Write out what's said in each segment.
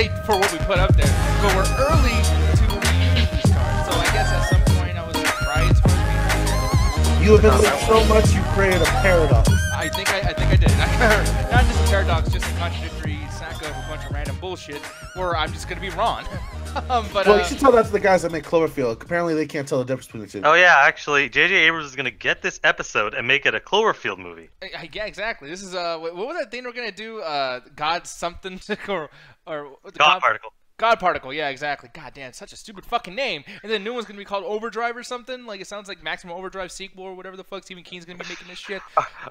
late for what we put up there, but we're early to the movie start. So I guess at some point I was surprised. You have been late so much you created a paradox. I think I did. Not just a paradox, just a contradictory sack of a bunch of random bullshit where I'm just gonna be wrong. Well, you should tell that to the guys that make Cloverfield. Apparently, they can't tell the difference between the two. Oh yeah, actually, J.J. Abrams is gonna get this episode and make it a Cloverfield movie. Yeah, exactly. This is what was that thing we're gonna do? God something or God Particle. God Particle, yeah, exactly. God damn, it's such a stupid fucking name. And then the new one's gonna be called Overdrive or something. Like it sounds like Maximum Overdrive sequel or whatever the fuck Stephen King's gonna be making this shit.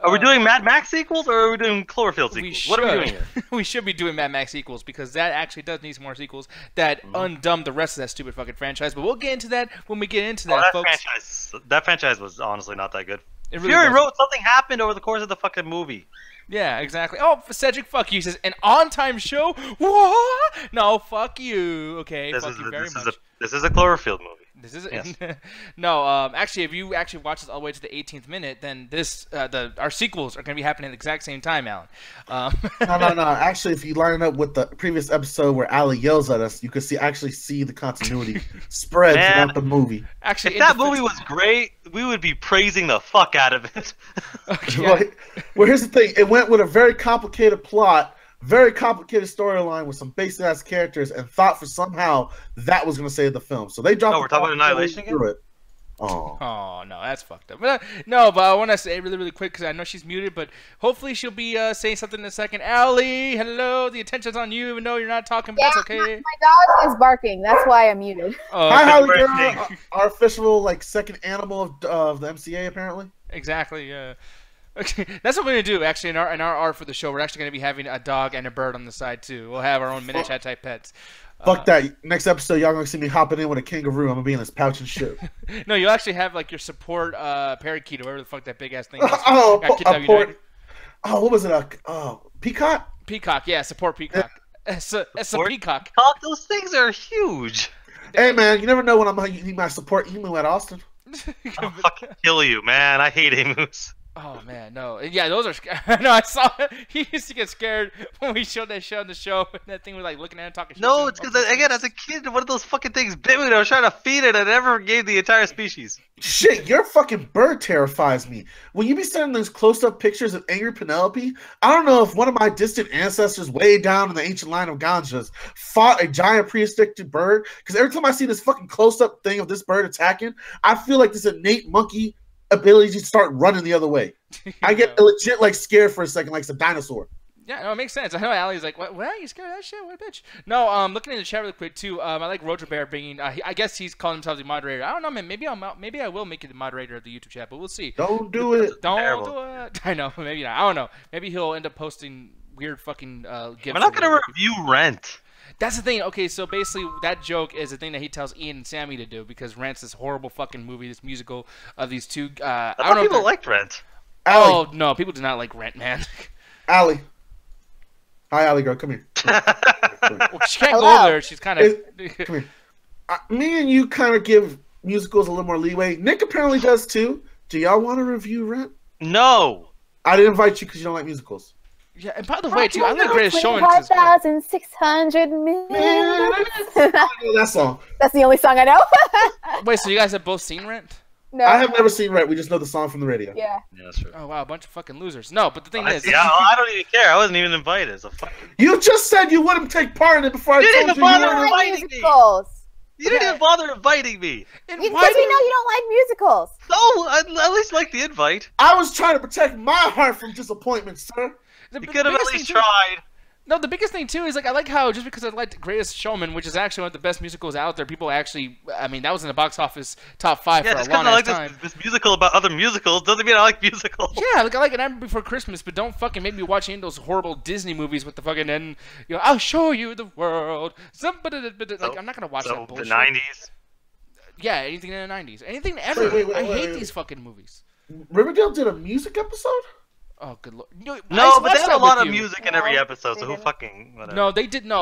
Are we doing Mad Max sequels or are we doing Cloverfield sequels? What are we doing here? We should be doing Mad Max sequels because that actually does need some more sequels that undumb the rest of that stupid fucking franchise. But we'll get into that when we get into that, folks. That franchise was honestly not that good. Really Fury wrote something happened over the course of the fucking movie. Yeah, exactly. Oh, Cedric, fuck you. He says, an on-time show? What? No, fuck you. Okay, fuck you very much. This is a Cloverfield movie. This is yes. No, actually, if you actually watch this all the way to the 18th minute, then this our sequels are going to be happening at the exact same time, Alan. No. Actually, if you line it up with the previous episode where Ali yells at us, you could actually see the continuity spread throughout the movie. Actually, if that movie was great, we would be praising the fuck out of it. Okay. Well, here's the thing. It went with a very complicated plot, very complicated storyline with some basic ass characters, and thought for somehow that was going to save the film. So they dropped. Oh, we're talking about Annihilation again? Oh no, that's fucked up. But I want to say really quick because I know she's muted, but hopefully she'll be saying something in a second. Allie, hello. The attention's on you, even though you're not talking. But that's okay. My dog is barking. That's why I'm muted. Oh, Hi, Holly girl. Our official second animal of the MCA apparently. Exactly. Yeah. Okay, that's what we're gonna do. Actually, in our art for the show, we're actually gonna be having a dog and a bird on the side too. We'll have our own mini chat type pets. Fuck that. Next episode, y'all gonna see me hopping in with a kangaroo. I'm gonna be in his pouch and shit. No, you'll actually have like your support parakeet or whatever the fuck that big ass thing is. What was it? Peacock? Peacock, yeah, support peacock. It's a peacock. Peacock. Those things are huge. Hey man, you never know when I'm gonna need my support emu at Austin. I'll fucking kill you, man. I hate emus. Oh man, no. Yeah, those are. No, I saw it. He used to get scared when we showed that show on the show, and that thing was like looking at him talking shit. No, it's because again, as a kid, one of those fucking things bit me. And I was trying to feed it, and I never gave the entire species. Shit, your fucking bird terrifies me. When you be sending those close-up pictures of angry Penelope, I don't know if one of my distant ancestors way down in the ancient line of Ganjas fought a giant prehistoric bird. Because every time I see this fucking close-up thing of this bird attacking, I feel like this innate monkey ability to start running the other way. I get legit scared for a second, like it's a dinosaur. Yeah, no, it makes sense. I know Allie's like, what? You scared of that shit? What a bitch. No, looking in the chat really quick too. I like Roger Bear bringing. I guess he's calling himself the moderator. I don't know, man. Maybe I will make it the moderator of the YouTube chat, but we'll see. Don't do it. Don't do it. I know. Maybe not. I don't know. Maybe he'll end up posting weird fucking gifts. We're not gonna review Rent. That's the thing. Okay, so basically that joke is the thing that he tells Ian and Sammy to do because Rent's this horrible fucking movie, this musical of these two. I don't know. People liked Rent. Oh no, people do not like Rent, man. Allie. Hi, Allie girl. Come here. Well, she can't go there. She's kind of. Come here. Me and you kind of give musicals a little more leeway. Nick apparently does too. Do y'all want to review Rent? No. I didn't invite you because you don't like musicals. Yeah, and by the way, too, I'm the greatest showman. 5,600 minutes. That song. That's the only song I know. Wait, so you guys have both seen Rent? No. I have never seen Rent. We just know the song from the radio. Yeah. Yeah, that's true. Oh wow, a bunch of fucking losers. No, but the thing is, yeah, I don't even care. I wasn't even invited. So fucking. You just said you wouldn't take part in it before I told you. You didn't even bother inviting me. Because we know you don't like musicals. No, I at least like the invite. I was trying to protect my heart from disappointment, sir. You could have at least tried. No, the biggest thing too is I like how just because I liked Greatest Showman, which is actually one of the best musicals out there, people actually, I mean, that was in the box office top 5 for a long ass time. This musical about other musicals doesn't mean I like musicals. Yeah, like I like A Nightmare Before Christmas, but don't fucking make me watch any of those horrible Disney movies with the fucking end. I'll show you the world. Like I'm not gonna watch that bullshit. The 90s. Yeah, anything in the 90s, anything ever. I hate these fucking movies. Riverdale did a music episode. Oh, good lord. No, but they had a lot of music in every episode, so who fucking... Whatever. No,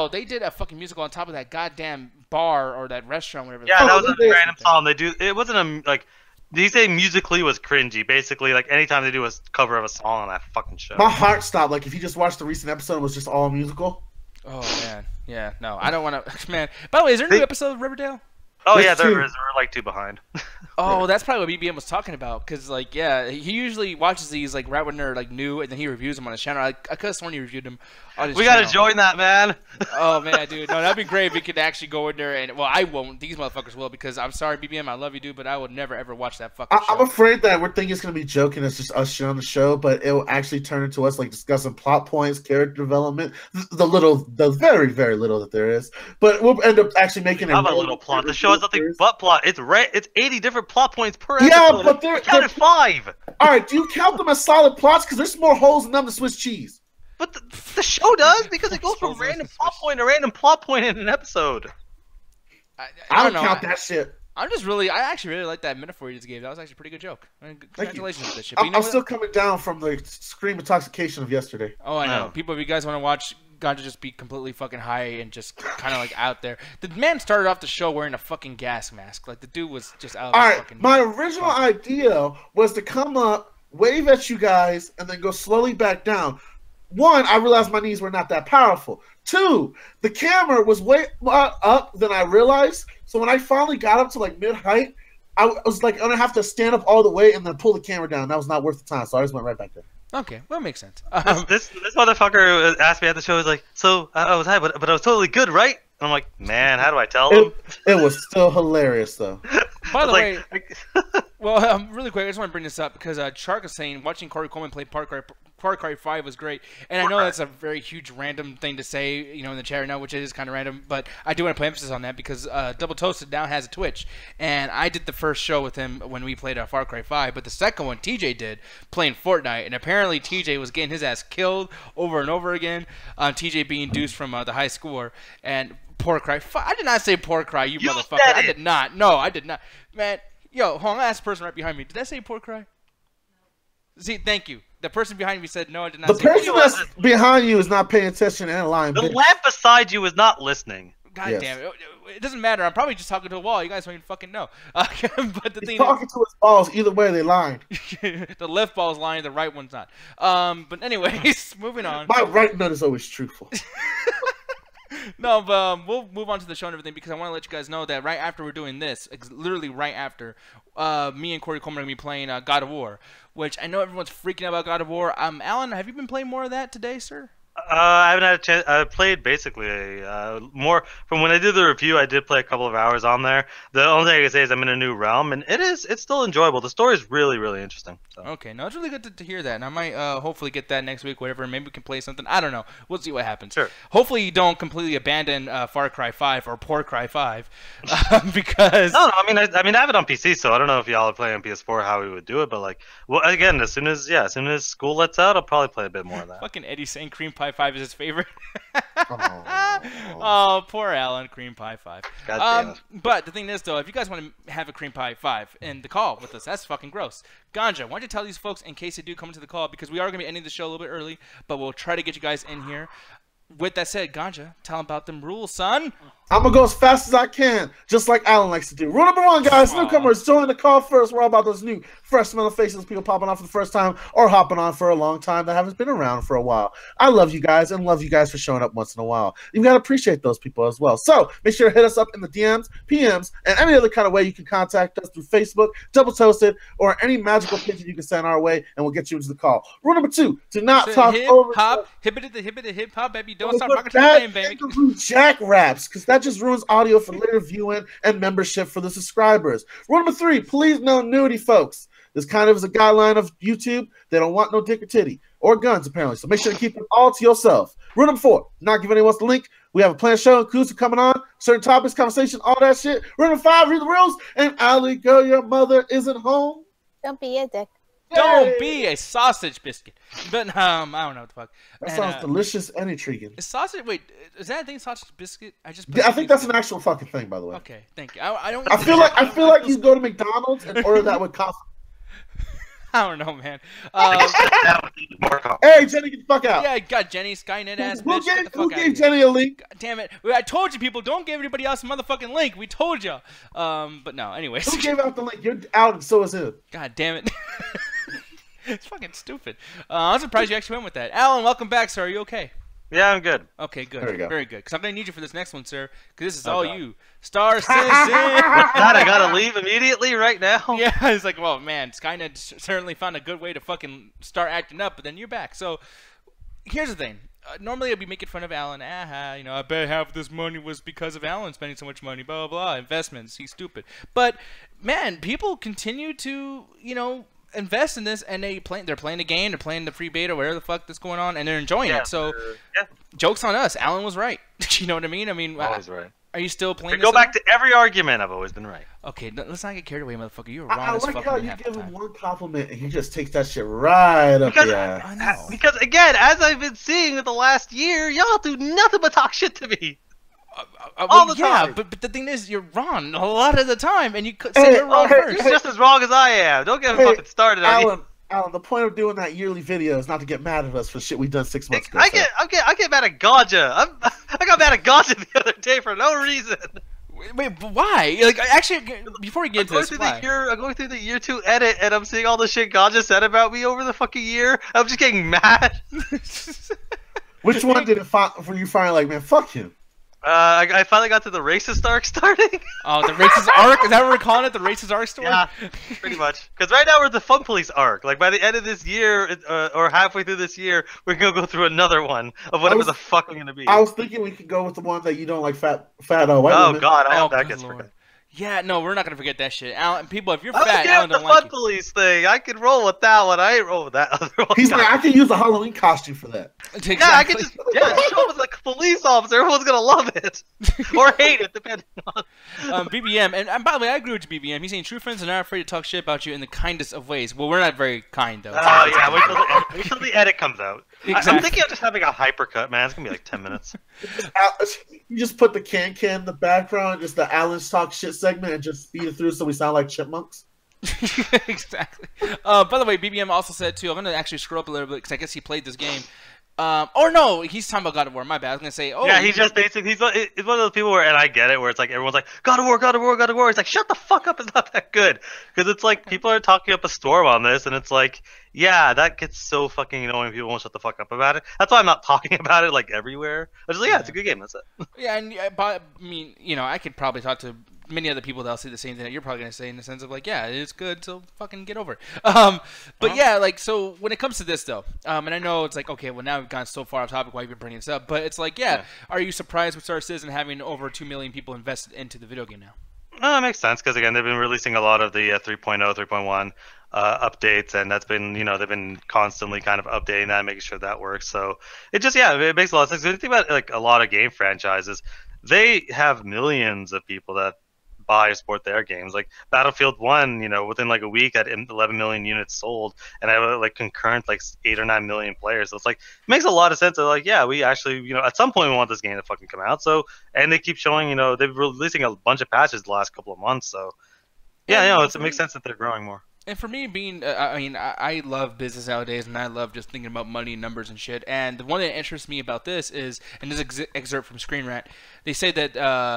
they did a fucking musical on top of that goddamn bar or that restaurant, whatever. Yeah, that was a random song. It wasn't a, like... Did you say musically was cringy? Basically, like, anytime they do a cover of a song on that fucking show. My heart stopped. Like, if you just watched the recent episode, it was just all musical. Oh man, yeah, no, I don't want to. Man, by the way, is there a new episode of Riverdale? Oh There's yeah, two. we're like 2 behind. Oh, that's probably what BBM was talking about. Cause like, yeah, he usually watches these like right when they're like new, and then he reviews them on his channel. I could have sworn he reviewed them on his We channel. gotta join that, man. Oh man, dude, no, that'd be great if we could actually go in there and well, I won't. These motherfuckers will because I'm sorry, BBM, I love you, dude, but I would never ever watch that fucking show. I'm afraid that we're thinking it's gonna be joking. It's just us shit on the show, but it will actually turn into us like discussing plot points, character development, the very very little that there is. But we'll end up actually making How about a little plot? The show has nothing but plot. It's 80 different plot points per episode. Yeah, but they're counted 5. All right, do you count them as solid plots? Because there's more holes in them than Swiss cheese. But the show does because it goes from random plot point to random plot point in an episode. I don't know. count that shit. I actually really like that metaphor you just gave. That was actually a pretty good joke. I mean, congratulations with this shit. I'm still coming down from the scream intoxication of yesterday. Oh, I know. Oh. People, if you guys want to watch Ganja just be completely fucking high and just kind of like out there. The man started off the show wearing a fucking gas mask. Like the dude was just out. All Of right, fucking my original idea was to come up, wave at you guys, and then go slowly back down. One, I realized my knees were not that powerful. Two, the camera was way up than I realized. So when I finally got up to like mid-height, I was like, I'm going to have to stand up all the way and then pull the camera down. That was not worth the time, so I just went right back there. Okay, well, it makes sense. This motherfucker asked me at the show. He's like, "So I was high, but I was totally good, right?" And I'm like, "Man, how do I tell him?" It was still hilarious, though. By the way, like, well, really quick, I just want to bring this up because Chark is saying watching Corey Coleman play Far Cry 5 was great, and I know that's a very huge random thing to say, you know, in the chat right now, which is kind of random, but I do want to put emphasis on that because Double Toasted now has a Twitch, and I did the first show with him when we played Far Cry 5, but the second one TJ did playing Fortnite, and apparently TJ was getting his ass killed over and over again. TJ being deuced from the high score, and Poor Cry. I did not say Poor Cry, you motherfucker. I did not. No, I did not, man. Yo, hold on, ask the person right behind me. Did I say Poor Cry? See, thank you. The person behind me said no. I did not. The say person that's behind you is not paying attention and lying. the lamp beside you is not listening. God Yes. damn it! It doesn't matter. I'm probably just talking to a wall. You guys don't even fucking know. But the He's thing talking to his balls. Either way, they lying. is, the left ball is lying, the right one's not. But anyways, moving on. My right nut is always truthful. No, but we'll move on to the show and everything because I want to let you guys know that right after we're doing this, literally right after, me and Corey Coleman are going to be playing God of War, which I know everyone's freaking out about God of War. Alan, have you been playing more of that today, sir? I haven't had a chance. I played basically more from when I did the review. I did play a couple of hours on there. The only thing I can say is I'm in a new realm, and it's still enjoyable. The story is really, really interesting. So. Okay, no, it's really good to hear that, and I might hopefully get that next week, whatever. Maybe we can play something. I don't know. We'll see what happens. Sure. Hopefully you don't completely abandon Far Cry 5 or Poor Cry 5 because. No, I mean I have it on PC, so I don't know if y'all are playing on PS4 how we would do it, but like, well, again, as soon as school lets out, I'll probably play a bit more of that. Fucking Eddie saying Cream Pie 5 is his favorite. Oh. Oh, poor Alan, Cream Pie 5. God damn it. But the thing is, though, if you guys want to have a Cream Pie 5 in the call with us, that's fucking gross. Ganja, why don't you tell these folks in case they do come into the call, because we are going to be ending the show a little bit early, but we'll try to get you guys in here. With that said, Ganja, tell them about them rules, son. I'm going to go as fast as I can, just like Alan likes to do. Rule number 1, guys, newcomers, join the call first. We're all about those new, fresh smelling faces, people popping on for the first time or hopping on for a long time that haven't been around for a while. I love you guys and love you guys for showing up once in a while. You've got to appreciate those people as well. So make sure to hit us up in the DMs, PMs, and any other kind of way you can contact us through Facebook, Double Toasted, or any magical picture you can send our way, and we'll get you into the call. Rule number 2, do not talk over... Hip hop, baby. Don't stop rocking to the that game, baby. Jack raps, because that just ruins audio for later viewing and membership for the subscribers. Rule number 3, please no nudity, folks. This kind of is a guideline of YouTube. They don't want no dick or titty or guns, apparently. So make sure to keep it all to yourself. Rule number 4, not give anyone else the link. We have a planned show, inclusive coming on, certain topics, conversation, all that shit. Rule number 5, read the rules. And Ali, girl, your mother isn't home. Don't be a dick. Don't be a sausage biscuit. But I don't know what the fuck. That And, sounds delicious and intriguing. Is sausage? Wait, is that a thing? Sausage biscuit? I think that's an actual fucking thing, by the way. Okay, thank you. I don't. I feel like you go to McDonald's and order that with coffee. I don't know, man. Hey, Jenny, get the fuck out. Yeah, God, Jenny, Skynet ass Who bitch. Get the who fuck out gave of here. Jenny a link? God damn it! I told you, people, don't give anybody else a motherfucking link. We told you. But no, anyways. Who gave out the link? You're out, and so is him. God damn it. It's fucking stupid. I'm surprised you actually went with that. Alan, welcome back, sir. Are you okay? Yeah, I'm good. Okay, good. There we go. Very good. Because I'm going to need you for this next one, sir. Because this is Oh, all God. you. Star Citizen! God, I gotta leave immediately right now. Yeah, it's like, well, man, Skynet certainly found a good way to fucking start acting up, but then you're back. So, here's the thing. Normally, I'd be making fun of Alan. You know, I bet half of this money was because of Alan spending so much money, blah, blah, blah. Investments. He's stupid. But, man, people continue to, you know, invest in this, and they're playing the game, they're playing the free beta, whatever the fuck that's going on, and they're enjoying it. So, joke's on us. Alan was right. You know what I mean? Always right. Are you still playing? Go back to every argument. I've always been right. Okay, let's not get carried away, motherfucker. You were wrong I as like fuck. how you give him one compliment and he just takes that shit right up Because, the ass. I know. because again, as I've been seeing in the last year, y'all do nothing but talk shit to me. All the time. But the thing is, you're wrong a lot of the time, and you could say you're wrong first. You're just as wrong as I am. Don't get me fucking started on you. Alan, the point of doing that yearly video is not to get mad at us for shit we've done 6 months ago. I get mad at Ganja. I got mad at Ganja the other day for no reason. Wait, but why? Like, actually, before we get into this, why? I'm going through the year 2 edit, and I'm seeing all the shit Ganja said about me over the fucking year. I'm just getting mad. Which one did it for you finally like, man, fuck him? I finally got to the racist arc starting. Oh, the racist arc? Is that what we're calling it? The racist arc story? Yeah, pretty much. Because right now we're at the Fun Police arc. Like, by the end of this year, or halfway through this year, we're going to go through another one of whatever the fuck I'm going to be. I was thinking we could go with the one that you don't like, fat white women. God, I hope Oh, that good gets Lord. forgotten. Yeah, no, we're not gonna forget that shit. Alan, people, if you're I fat, was Alan the don't like Fun you. Police thing. I can roll with that one. I ain't roll with that other one. He's like, I can use a Halloween costume for that. Exactly. Yeah, I can just show up as like a police officer. Everyone's gonna love it or hate it, depending on. BBM, and by the way, I agree with you, BBM. He's saying true friends are not afraid to talk shit about you in the kindest of ways. Well, we're not very kind though. Oh yeah, wait till the edit comes out. I'm Exactly. thinking of just having a hypercut, man. It's gonna be like 10 minutes. You just put the can in the background, just the Alan's talk shit segment, and just speed it through so we sound like chipmunks. Exactly. By the way, BBM also said too. I'm gonna actually scroll up a little bit because I guess he played this game. Or no, he's talking about God of War. My bad. I was gonna say, oh Yeah, he's just basically he's one of those people where, and I get it, where it's like everyone's like God of War, God of War, God of War. It's like shut the fuck up. It's not that good because it's like people are talking up a storm on this, and it's like yeah, that gets so fucking annoying. People won't shut the fuck up about it. That's why I'm not talking about it like everywhere. I'm just like yeah, it's a good game. That's it. Yeah, and but, I mean, you know, I could probably talk to many other people that'll say the same thing that you're probably gonna say in the sense of like, yeah, it's good, so fucking get over it. But yeah, like so when it comes to this though, and I know it's like okay, well now we've gone so far off topic why you've been bringing this up, but it's like yeah, are you surprised with Star Citizen having over 2 million people invested into the video game now? No, it makes sense because again they've been releasing a lot of the 3.0, 3.1 updates, and that's been they've been constantly kind of updating that, making sure that works. So it just it makes a lot of sense. When you think about like a lot of game franchises, they have millions of people that buy or support their games. Like Battlefield 1, within like a week had 11 million units sold, and I have like concurrent like 8 or 9 million players. So it's like it makes a lot of sense. That like yeah, we actually at some point we want this game to fucking come out. So and they keep showing they've been releasing a bunch of patches the last couple of months. So yeah, it makes sense that they're growing more. And for me, being, I love business nowadays, and I love just thinking about money and numbers and shit. And the one that interests me about this is, and this excerpt from Screen Rant, they say that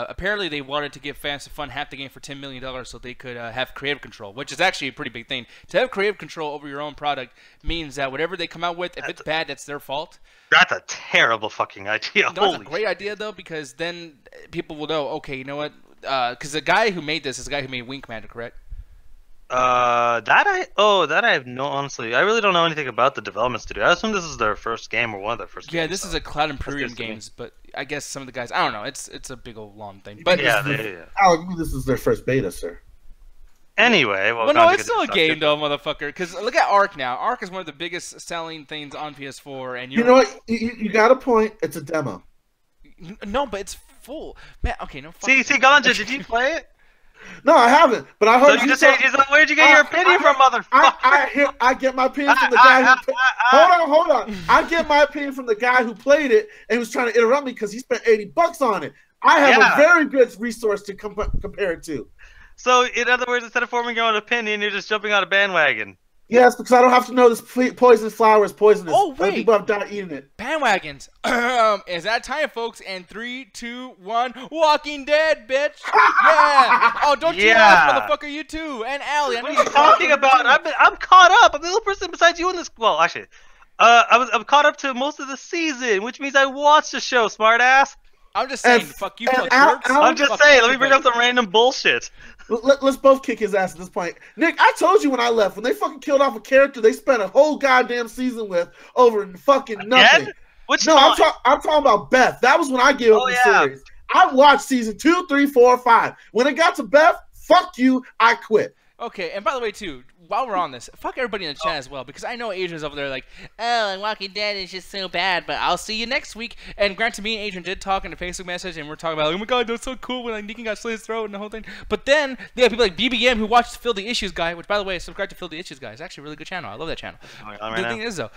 apparently they wanted to give fans to fund half the game for $10 million so they could have creative control, which is actually a pretty big thing. To have creative control over your own product means that whatever they come out with, if it's bad, that's their fault. That's a terrible fucking idea. No, it's a great idea, though, because then people will know, okay, you know what? Because the guy who made this is the guy who made Wing Commander, correct? That I have honestly, I really don't know anything about the development studio. I assume this is their first game or one of their first games. Yeah, this is a Cloud Imperium Games, but I guess some of the guys, I don't know, it's a big old long thing. But yeah, This is their first beta, sir. Anyway, well, no, it's still a game though, motherfucker. Because look at Ark now. Ark is one of the biggest selling things on PS4, and you know what? You got a point. It's a demo. No, but it's full. Man, okay, no. See, Ganja, did you play it? No, I haven't. But I heard. So you just say, where'd you get your opinion from, motherfucker? I get my opinion from the guy who. Hold on. I get my opinion from the guy who played it and was trying to interrupt me because he spent $80 on it. I have a very good resource to compare it to. So, in other words, instead of forming your own opinion, you're just jumping on a bandwagon. Yes, because I don't have to know this poisonous flower is poisonous. Oh, wait. Other people have died eating it. Bandwagons. Is that time, folks? And 3, 2, 1. Walking Dead, bitch. Yeah. Oh, don't you watch, motherfucker? You too. And Allie. What are you talking about? I'm caught up. I'm the only person besides you in this. Well, actually, I'm caught up to most of the season, which means I watched the show, smartass. I'm just saying, fuck you, fuck jerks. I'm just saying, let me bring up some random bullshit. Let's both kick his ass at this point. Nick, I told you when I left, when they fucking killed off a character they spent a whole goddamn season with over fucking nothing. Again? Which no, time? I'm talking about Beth. That was when I gave up the series. I watched season 2, 3, 4, 5. When it got to Beth, fuck you, I quit. Okay, and by the way, too, while we're on this, fuck everybody in the chat as well, because I know Adrian's over there like, oh, and Walking Dead is just so bad, but I'll see you next week. And granted, me and Adrian did talk in a Facebook message, and we're talking about, like, oh my god, that's so cool when like Negan got slit his throat and the whole thing. But then, they have people like BBM who watched Fill the Issues Guy, which, by the way, subscribe to Fill the Issues Guy. It's actually a really good channel. I love that channel. The thing is, though,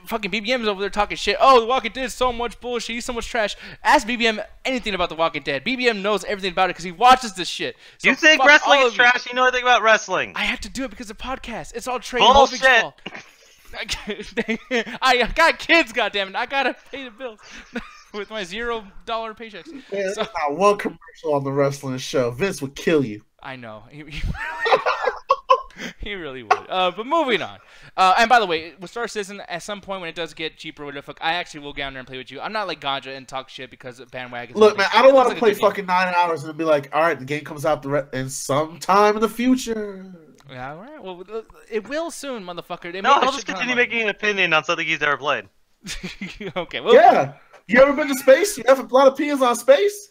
fucking BBM's over there talking shit. Oh, The Walking Dead is so much bullshit. He's so much trash. Ask BBM anything about The Walking Dead. BBM knows everything about it because he watches this shit. So you think wrestling is trash? You know anything about wrestling? I have to do it because of podcast. It's all trade. Bullshit. I got kids, goddammit. I gotta pay the bills with my $0 paychecks. Man, there's not one commercial on the wrestling show. Vince would kill you. I know. He really would. But moving on. And by the way, with Star Citizen, at some point when it does get cheaper, whatever the fuck, I actually will get on there and play with you. I'm not like Ganja and talk shit because of bandwagons. Look, man, I don't want to play fucking 9 hours and be like, all right, the game comes out in sometime in the future. Yeah, all right. Well, it will soon, motherfucker. No, I'll just continue making an opinion on something he's never played. Okay. Well, yeah. You ever been to space? You have a lot of opinions on space?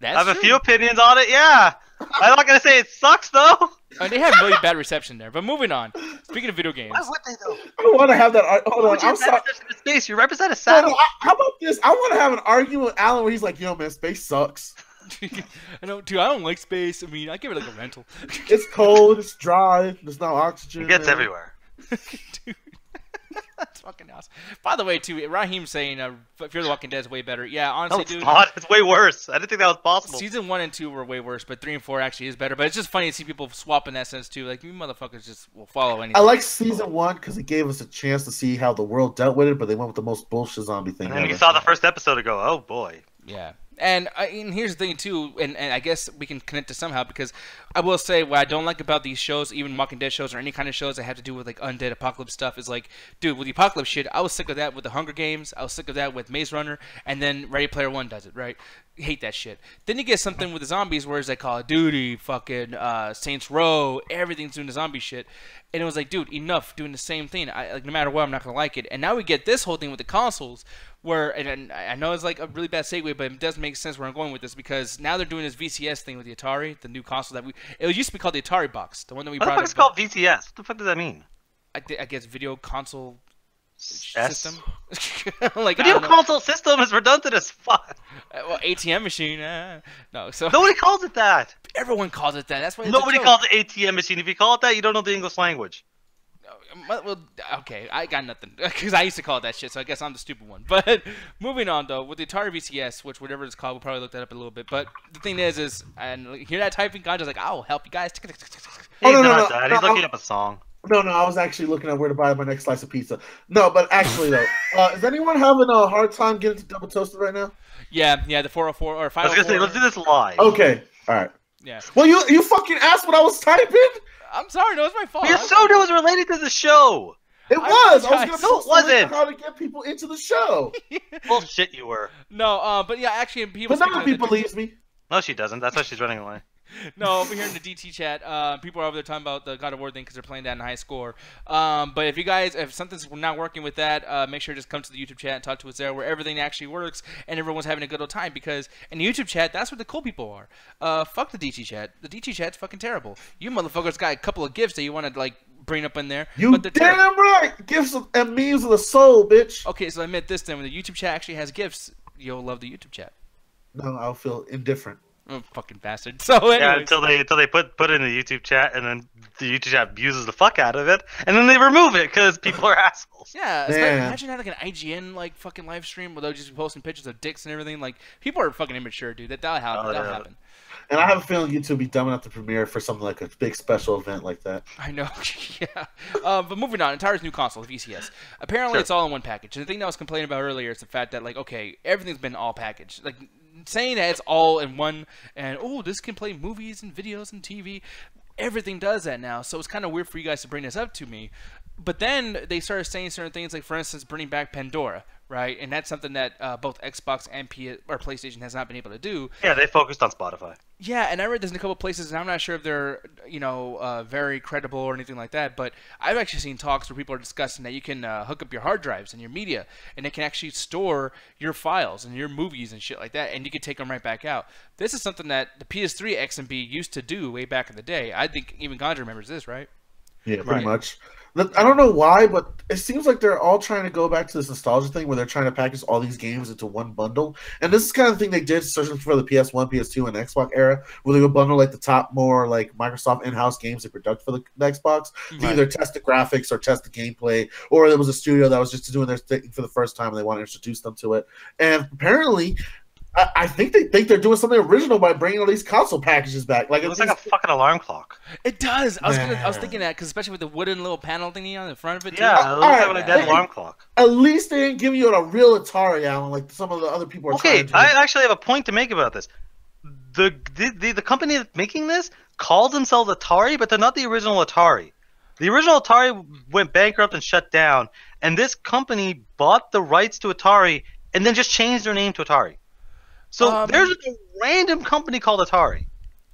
I have a few opinions on it, yeah. I'm not going to say it sucks, though. They have really bad reception there. But moving on. Speaking of video games. Why would they, though? I don't want to have that. Hold on. I'm sorry. Space. You represent a Saturn. How about this? I want to have an argument with Alan where he's like, yo, man, space sucks. I don't like space. I mean, I give it like a rental. It's cold. It's dry. There's no oxygen. It gets everywhere. Dude. That's fucking awesome. By the way, too, Raheem saying Fear the Walking Dead is way better. Yeah, honestly, dude. No, it's not. It's way worse. I didn't think that was possible. Season 1 and 2 were way worse, but 3 and 4 actually is better. But it's just funny to see people swap in that sense, too. Like, you motherfuckers just will follow anything. I like season 1 because it gave us a chance to see how the world dealt with it, but they went with the most bullshit zombie thing and ever. You saw the first episode and go, oh, boy. Yeah. And here's the thing, too, and I guess we can connect to somehow, because I will say what I don't like about these shows, even Walking Dead shows or any kind of shows that have to do with, like, undead apocalypse stuff, is like, dude, with the apocalypse shit, I was sick of that with the Hunger Games, I was sick of that with Maze Runner, and then Ready Player One does it, right? Hate that shit. Then you get something with the zombies where it's like Call of Duty, fucking Saints Row, everything's doing the zombie shit. And it was like, dude, enough doing the same thing. Like, no matter what, I'm not going to like it. And now we get this whole thing with the consoles where, and I know it's like a really bad segue, but it does make sense where I'm going with this because now they're doing this VCS thing with the Atari, the new console that it used to be called the Atari Box, the one that we brought up. What the fuck is called VCS? What the fuck does that mean? I guess video console system. Like video console system is redundant as fuck. Well, ATM machine. No, so nobody calls it that. Everyone calls it that. That's why nobody calls it ATM machine. If you call it that, you don't know the English language. Well, okay, I got nothing because I used to call it that shit, so I guess I'm the stupid one. But moving on though, with the Atari VCS, which whatever it's called, we'll probably look that up a little bit. But the thing is and hear that typing, God, just like I'll help you guys. He's not that. He's looking up a song. No, I was actually looking at where to buy my next slice of pizza. No, but actually though, is anyone having a hard time getting to Double Toasted right now? Yeah, the 404 or 504. I was gonna say, let's do this live. Okay, all right. Yeah. Well, you fucking asked what I was typing. I'm sorry, no, it's my fault. Your soda was related to the show. It was. I was gonna no, it wasn't. How to get people into the show. Bullshit, you were. No, but yeah, actually, people. But nobody believes me. No, she doesn't. That's why she's running away. No, over here in the DT chat, people are over there talking about the God of War thing because they're playing that in high score. But if something's not working with that, make sure to just come to the YouTube chat and talk to us there where everything actually works and everyone's having a good old time because in the YouTube chat, that's where the cool people are. Fuck the DT chat. The DT chat's fucking terrible. You motherfuckers got a couple of gifts that you want to, like, bring up in there. You damn right! Gifts and memes of the soul, bitch. Okay, so I admit this then. When the YouTube chat actually has gifts, you'll love the YouTube chat. No, I'll feel indifferent. Oh, fucking bastard. So anyways. Yeah, until they put it in the YouTube chat, and then the YouTube chat abuses the fuck out of it, and then they remove it because people are assholes. Yeah, imagine having like an IGN like fucking live stream where they'll just be posting pictures of dicks and everything. Like people are fucking immature, dude. That'll happen. And I have a feeling YouTube will be dumb enough to premiere for something like a big special event like that. I know, yeah. But moving on, Atari's new console, the VCS. Apparently, it's all in one package. And the thing that I was complaining about earlier is the fact that, like, okay, everything's been all packaged. Like, saying that it's all in one, and, oh, this can play movies and videos and TV. Everything does that now, so it's kind of weird for you guys to bring this up to me. But then they started saying certain things, like for instance, bringing back Pandora, right? And that's something that both Xbox and PlayStation has not been able to do. Yeah, they focused on Spotify. Yeah, and I read this in a couple of places, and I'm not sure if they're, very credible or anything like that. But I've actually seen talks where people are discussing that you can hook up your hard drives and your media, and it can actually store your files and your movies and shit like that, and you can take them right back out. This is something that the PS3 X and B used to do way back in the day. I think even Gandhi remembers this, right? Yeah, pretty much. I don't know why, but it seems like they're all trying to go back to this nostalgia thing where they're trying to package all these games into one bundle. And this is kind of the thing they did, especially for the PS1, PS2, and Xbox era, where they would bundle like the top more like Microsoft in-house games they product for the Xbox. They either test the graphics or test the gameplay, or there was a studio that was just doing their thing for the first time and they want to introduce them to it. And apparently, I think they think they're doing something original by bringing all these console packages back. Like it looks like a fucking alarm clock. It does. I was thinking that because especially with the wooden little panel thingy on the front of it. Yeah, it looks like a dead alarm clock. At least they didn't give you a real Atari, Alan, like some of the other people are trying to do. I actually have a point to make about this. The company that's making this calls themselves Atari, but they're not the original Atari. The original Atari went bankrupt and shut down, and this company bought the rights to Atari and then just changed their name to Atari. So there's a random company called Atari.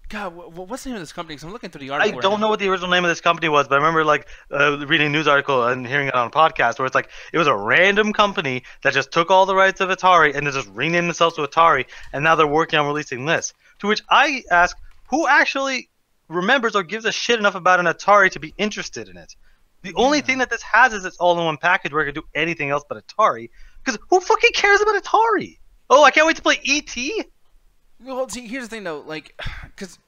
God, what's the name of this company? Because I'm looking through the article. I don't know what the original name of this company was, but I remember reading a news article and hearing it on a podcast where it's like it was a random company that just took all the rights of Atari and then just renamed themselves to Atari, and now they're working on releasing this. To which I ask, who actually remembers or gives a shit enough about an Atari to be interested in it? The only thing that this has is it's all in one package where it can do anything else but Atari. Because who fucking cares about Atari? Oh, I can't wait to play E.T. Well, see, here's the thing, though. Like, because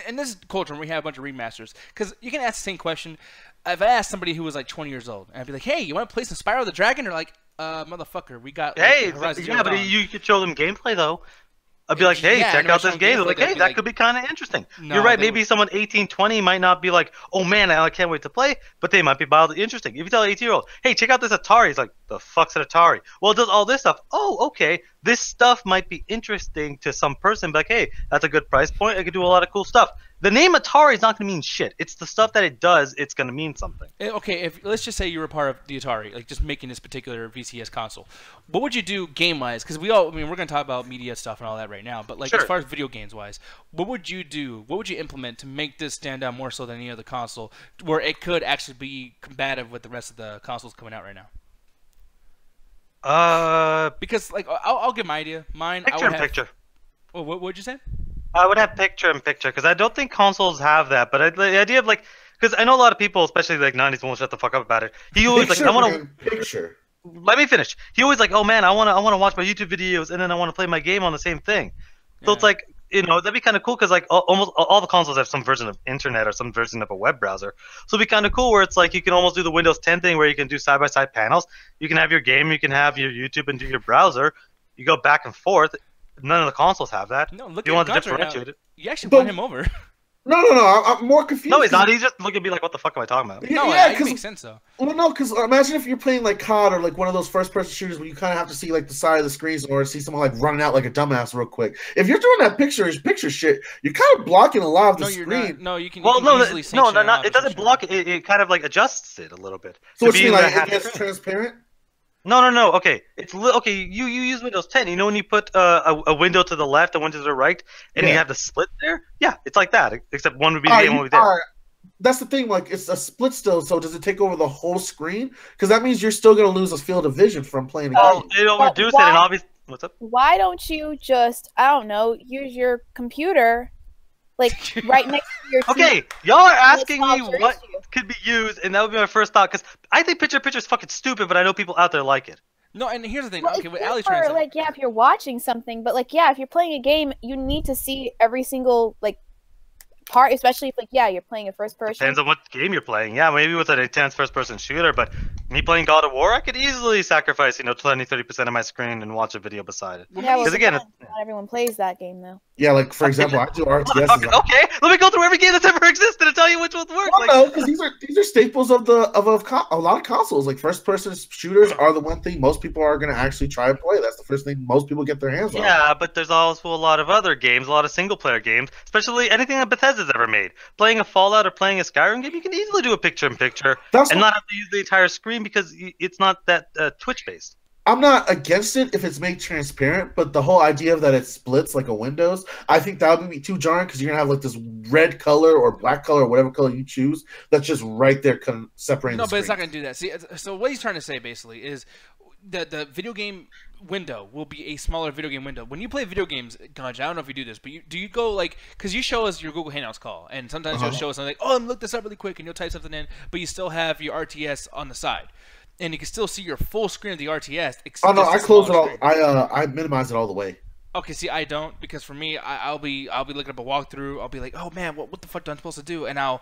in this culture, we have a bunch of remasters. Because you can ask the same question. If I asked somebody who was like 20 years old, and I'd be like, hey, you want to play some Spyro the Dragon? They're like, motherfucker, we got. Hey, yeah, but you could show them gameplay, though. I'd be like, hey, check out this game. They're like, hey, that could be kind of interesting. No, you're right. Maybe someone 18, 20 might not be like, oh, man, I can't wait to play. But they might be mildly interesting. If you tell an 18-year-old, hey, check out this Atari. It's like, the fuck's an Atari? Well, it does all this stuff. Oh, okay. This stuff might be interesting to some person. But like, hey, that's a good price point. I could do a lot of cool stuff. The name Atari is not going to mean shit. It's the stuff that it does. It's going to mean something. Okay, let's just say you were a part of the Atari, like just making this particular VCS console. What would you do game-wise? Because we're going to talk about media stuff and all that right now. But like as far as video games-wise, what would you do? What would you implement to make this stand out more so than any other console, where it could actually be combative with the rest of the consoles coming out right now? Because like I'll give my idea. Mine. Picture. Oh, what would you say? I would have picture-in-picture because I don't think consoles have that. But the idea of like, because I know a lot of people, especially like 90s, won't shut the fuck up about it. He always like, I want to picture. Let me finish. He always like, oh man, I want to watch my YouTube videos and then I want to play my game on the same thing. So it's like, that'd be kind of cool because like almost all the consoles have some version of internet or some version of a web browser. So it'd be kind of cool where it's like you can almost do the Windows 10 thing where you can do side-by-side panels. You can have your game, you can have your YouTube and do your browser. You go back and forth. None of the consoles have that. No, look you at want to Gunter differentiate it. You actually brought him over. No. I'm more confused. No, he's not. He's just looking at me like, what the fuck am I talking about? No, it makes sense, though. Well, no, because imagine if you're playing like COD or like one of those first-person shooters where you kind of have to see like the side of the screens or see someone like running out like a dumbass real quick. If you're doing that picture shit, you're kind of blocking a lot of the screen. No, you can. Well, easily it doesn't block it. It kind of like adjusts it a little bit. So what you mean, like it gets transparent? No. Okay, okay. You use Windows 10. You know when you put a window to the left, a window to the right, and you have the split there? Yeah, it's like that. Except one would be the game, one would be there. That's the thing. Like it's a split still. So does it take over the whole screen? Because that means you're still going to lose a field of vision from playing the game. It'll reduce it, and obviously, what's up? Why don't you just use your computer? Like right next to your TV. Okay, y'all are asking me what could be used, and that would be my first thought. Because I think picture is fucking stupid, but I know people out there like it. No, and here's the thing. Well, okay, what Allie's trying to say. Like, if you're watching something, but like, if you're playing a game, you need to see every single like part, especially if like, you're playing a first person. Depends on what game you're playing. Yeah, maybe with an intense first person shooter, but Me playing God of War, I could easily sacrifice, 20-30% of my screen and watch a video beside it. Yeah, well, Because again, not everyone plays that game though. Yeah, like for example, I do RTS. Okay, let me go through every game that's ever existed and tell you which ones work. Well, no, because these are staples of a lot of consoles. Like first person shooters are the one thing most people are going to actually try and play. That's the first thing most people get their hands on. Yeah, but there's also a lot of other games, a lot of single player games, especially anything that Bethesda's ever made. Playing a Fallout or playing a Skyrim game, you can easily do a picture in picture and not have to use the entire screen because it's not that Twitch based. I'm not against it if it's made transparent, but the whole idea of that it splits like a Windows, I think that would be too jarring because you're gonna have like this red color or black color or whatever color you choose that's just right there separating. No, the but it's not screens. gonna do that. See, so what he's trying to say basically is that the video game window will be a smaller video game window. When you play video games, Ganj, I don't know if you do this, but do you go like, because you show us your Google Hangouts call, and sometimes you'll show us something like, oh, I'm look this up really quick, and you'll type something in, but you still have your RTS on the side. And you can still see your full screen of the RTS. Oh no, I close it all. I minimize it all the way. Okay, see, I don't, because for me, I'll be looking up a walkthrough. I'll be like, oh man, what the fuck am I supposed to do? And I'll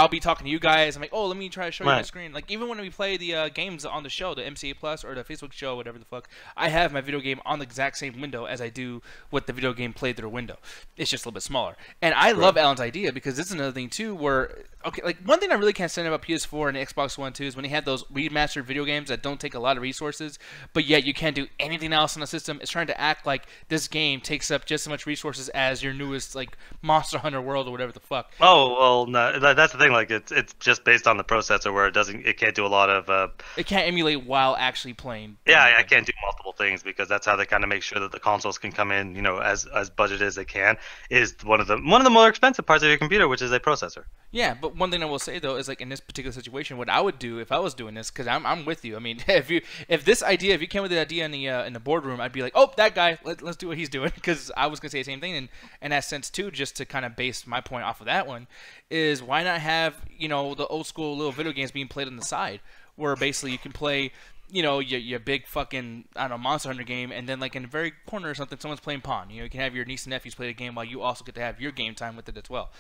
be talking to you guys. I'm like, oh, let me try to show you my screen. Like even when we play the games on the show, the MCA Plus or the Facebook show, whatever the fuck, I have my video game on the exact same window as I do with the video game playthrough window. It's just a little bit smaller. And I love Alan's idea because this is another thing too, where like one thing I really can't stand about PS4 and Xbox One too is when they had those remastered video games that don't take a lot of resources, but yet you can't do anything else on the system. It's trying to act like this game takes up just as much resources as your newest like Monster Hunter World or whatever the fuck. Oh well, no, that's the thing. Like it's just based on the processor where it can't do a lot of. It can't emulate while actually playing. Yeah, I can't do multiple things because that's how they kind of make sure that the consoles can come in, as budgeted as they can. Is one of the more expensive parts of your computer, which is a processor. Yeah, but one thing I will say though is like in this particular situation, what I would do if I was doing this, because I'm with you. I mean, if you came with the idea in the boardroom, I'd be like, oh, that guy, let's do what he's doing, because I was gonna say the same thing. And in that sense too, just to kind of base my point off of that one, is why not have the old school little video games being played on the side, where basically you can play your big fucking, I don't know, Monster Hunter game, and then like in the very corner or something, someone's playing Pawn. You can have your niece and nephews play the game while you also get to have your game time with it as well.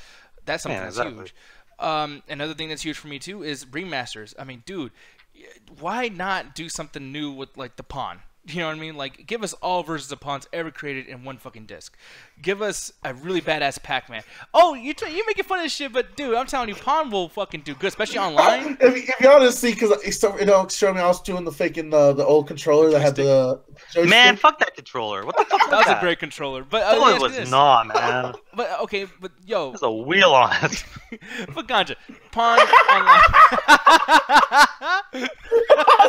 That's something that's huge. Another thing that's huge for me too is remasters. I mean, dude, why not do something new with like the Pawn? You know what I mean? Like, give us all versions of Pawns ever created in one fucking disc. Give us a really badass Pac-Man. Oh, you making fun of this shit, but dude, I'm telling you, Pawn will fucking do good, especially online. If y'all didn't see, because showed me I was doing the old controller that had the joystick. Man, fuck that controller. What the fuck? That was a great controller, but it was not, man. But okay, but yo, there's a wheel on it. But Ganja, Pawn online.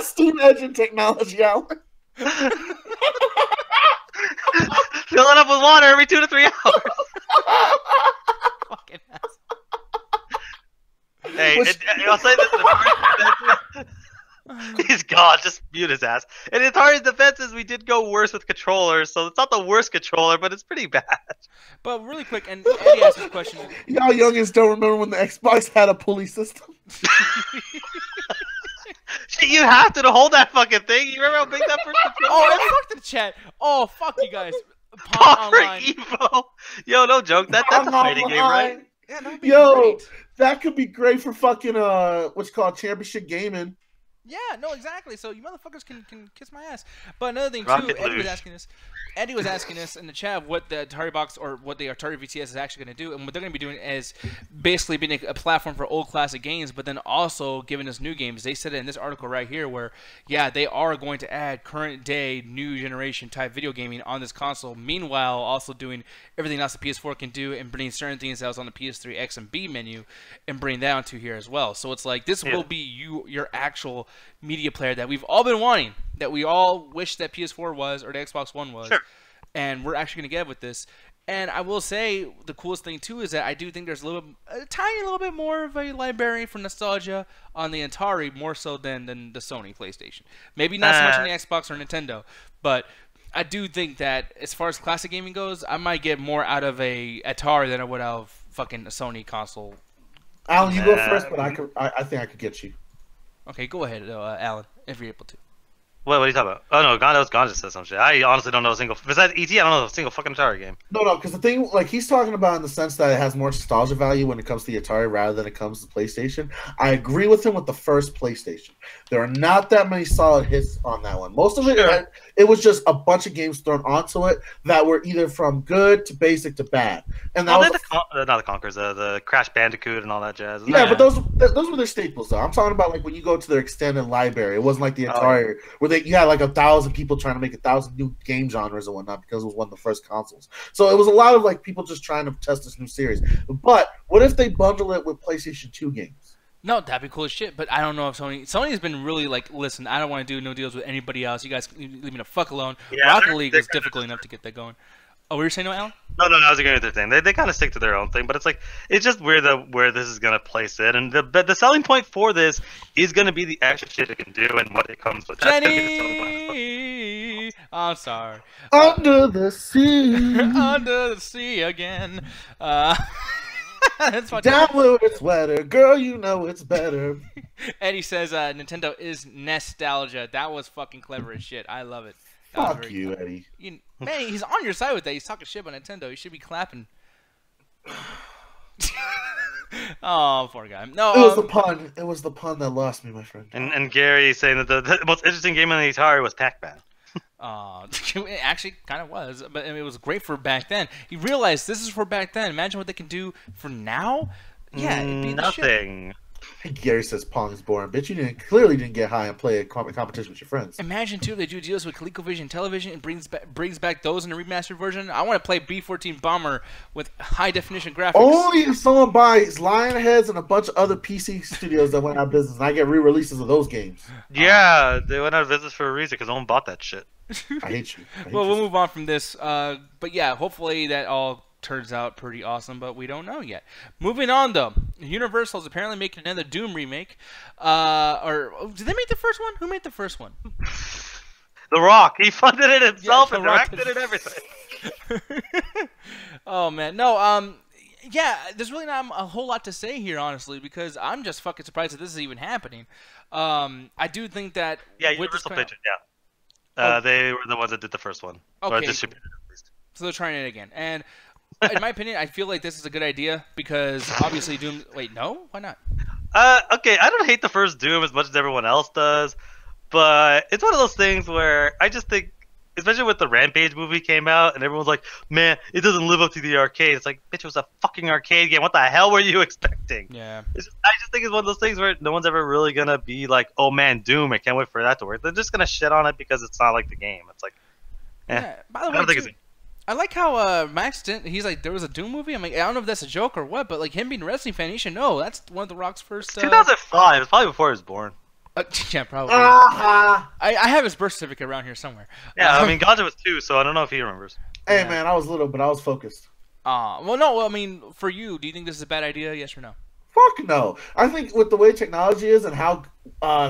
Steam engine technology, Alan. Fill it up with water every 2 to 3 hours. Fucking ass. Hey, I'll say this. He's gone. Just mute his ass. In Atari's defenses, we did go worse with controllers, so it's not the worst controller, but it's pretty bad. But really quick, and Eddie asked this question. Y'all youngins don't remember when the Xbox had a pulley system? Shit, you have to hold that fucking thing. You remember how big that first controller was? Oh, fuck the chat. Oh, fuck you guys. Pawn online. Evo. Yo, no joke. That's a fighting game, right? Yeah, that'd be Yo, great. that could be great for fucking what's called championship gaming. Yeah, no, exactly. So you motherfuckers can kiss my ass. But another thing too, Eddie was asking us in the chat what the Atari box or what the Atari VCS is actually going to do, and what they're going to be doing is basically being a platform for old classic games, but then also giving us new games. They said it in this article right here, where they are going to add current day, new generation type video gaming on this console. Meanwhile, also doing everything else the PS4 can do, and bringing certain things that was on the PS3 X and B menu, and bring that onto here as well. So it's like this will be your actual media player that we've all been wanting, that we all wish that PS4 was or the Xbox One was, and we're actually going to get with this. And I will say the coolest thing too is that I do think there's a tiny little bit more of a library for nostalgia on the Atari, more so than the Sony PlayStation. Maybe not so much on the Xbox or Nintendo, but I do think that as far as classic gaming goes, I might get more out of a Atari than I would out of fucking a Sony console. Alan, you go first, but I think I could get you. Okay, go ahead, Alan, if you're able to. What are you talking about? Oh no, Ganja said some shit. I honestly don't know a single. Besides ET, I don't know a single fucking Atari game. No, because the thing, like he's talking about in the sense that it has more nostalgia value when it comes to the Atari rather than it comes to PlayStation. I agree with him with the first PlayStation. There are not that many solid hits on that one. Most of it, it was just a bunch of games thrown onto it that were either from good to basic to bad. And that was not the Conquerors, the Crash Bandicoot and all that jazz. Yeah, but those were their staples, though. I'm talking about like when you go to their extended library. It wasn't like the Atari where you had like 1,000 people trying to make 1,000 new game genres and whatnot because it was one of the first consoles. So it was a lot of like people just trying to test this new series. But what if they bundle it with PlayStation 2 games? No, that'd be cool as shit. But I don't know if Sony's been really like, listen, I don't want to do no deals with anybody else. You guys leave me the fuck alone. Yeah, Rocket League was difficult enough to get that going. Oh, we were saying no, Alan? No, I was agreeing with their thing. They kind of stick to their own thing, but it's like it's just weird where this is gonna place it, and the selling point for this is gonna be the extra shit it can do and what it comes with. Jenny, I'm sorry. Under the sea, under the sea again. That's down where it's wetter, girl. You know it's better. Eddie says Nintendo is nostalgia. That was fucking clever as shit. I love it. Fuck you, clever. Eddie. Man, he's on your side with that. He's talking shit about Nintendo. You should be clapping. Oh, poor guy. No, it was the pun. It was the pun that lost me, my friend. And Gary saying that the most interesting game on the Atari was Pac-Man. It actually kind of was, but it was great for back then. You realize this is for back then. Imagine what they can do for now. Yeah, it'd be nothing. Gary says Pong is boring. Bitch, you clearly didn't get high and play a competition with your friends. Imagine too if they do deals with ColecoVision Television and brings back those in a remastered version. I want to play B-14 Bomber with high definition graphics. Only if someone buys Lionheads and a bunch of other PC studios that went out of business, and I get re-releases of those games. Yeah, they went out of business for a reason because no one bought that shit. I hate you. Well, we'll move on from this. But yeah, hopefully that all turns out pretty awesome, but we don't know yet. Moving on, though. Universal is apparently making another Doom remake. Or did they make the first one? Who made the first one? The Rock. He funded it himself and directed it and everything. Oh, man. No, yeah, there's really not a whole lot to say here, honestly, because I'm just fucking surprised that this is even happening. I do think that... Yeah, Universal Pictures, yeah. They were the ones that did the first one. Okay. Or distributed it, at least. So they're trying it again. And in my opinion, I feel like this is a good idea because obviously Doom... Wait, no? Why not? Okay, I don't hate the first Doom as much as everyone else does, but it's one of those things where I just think, especially with the Rampage movie came out and everyone's like, man, it doesn't live up to the arcade. It's like, bitch, it was a fucking arcade game. What the hell were you expecting? Yeah. I just think it's one of those things where no one's ever really going to be like, oh man, Doom, I can't wait for that to work. They're just going to shit on it because it's not like the game. It's like, yeah. By the way, I like how Max didn't. He's like, there was a Doom movie. I'm like, I don't know if that's a joke or what, but like him being a wrestling fan, he should know. That's one of The Rock's first. 2005. It's probably before he was born. Yeah, probably. I have his birth certificate around here somewhere. Yeah, I mean, Ganja was 2, so I don't know if he remembers. Hey, man, I was little, but I was focused. Well, no, I mean, for you, do you think this is a bad idea? Yes or no? Fuck no. I think with the way technology is and how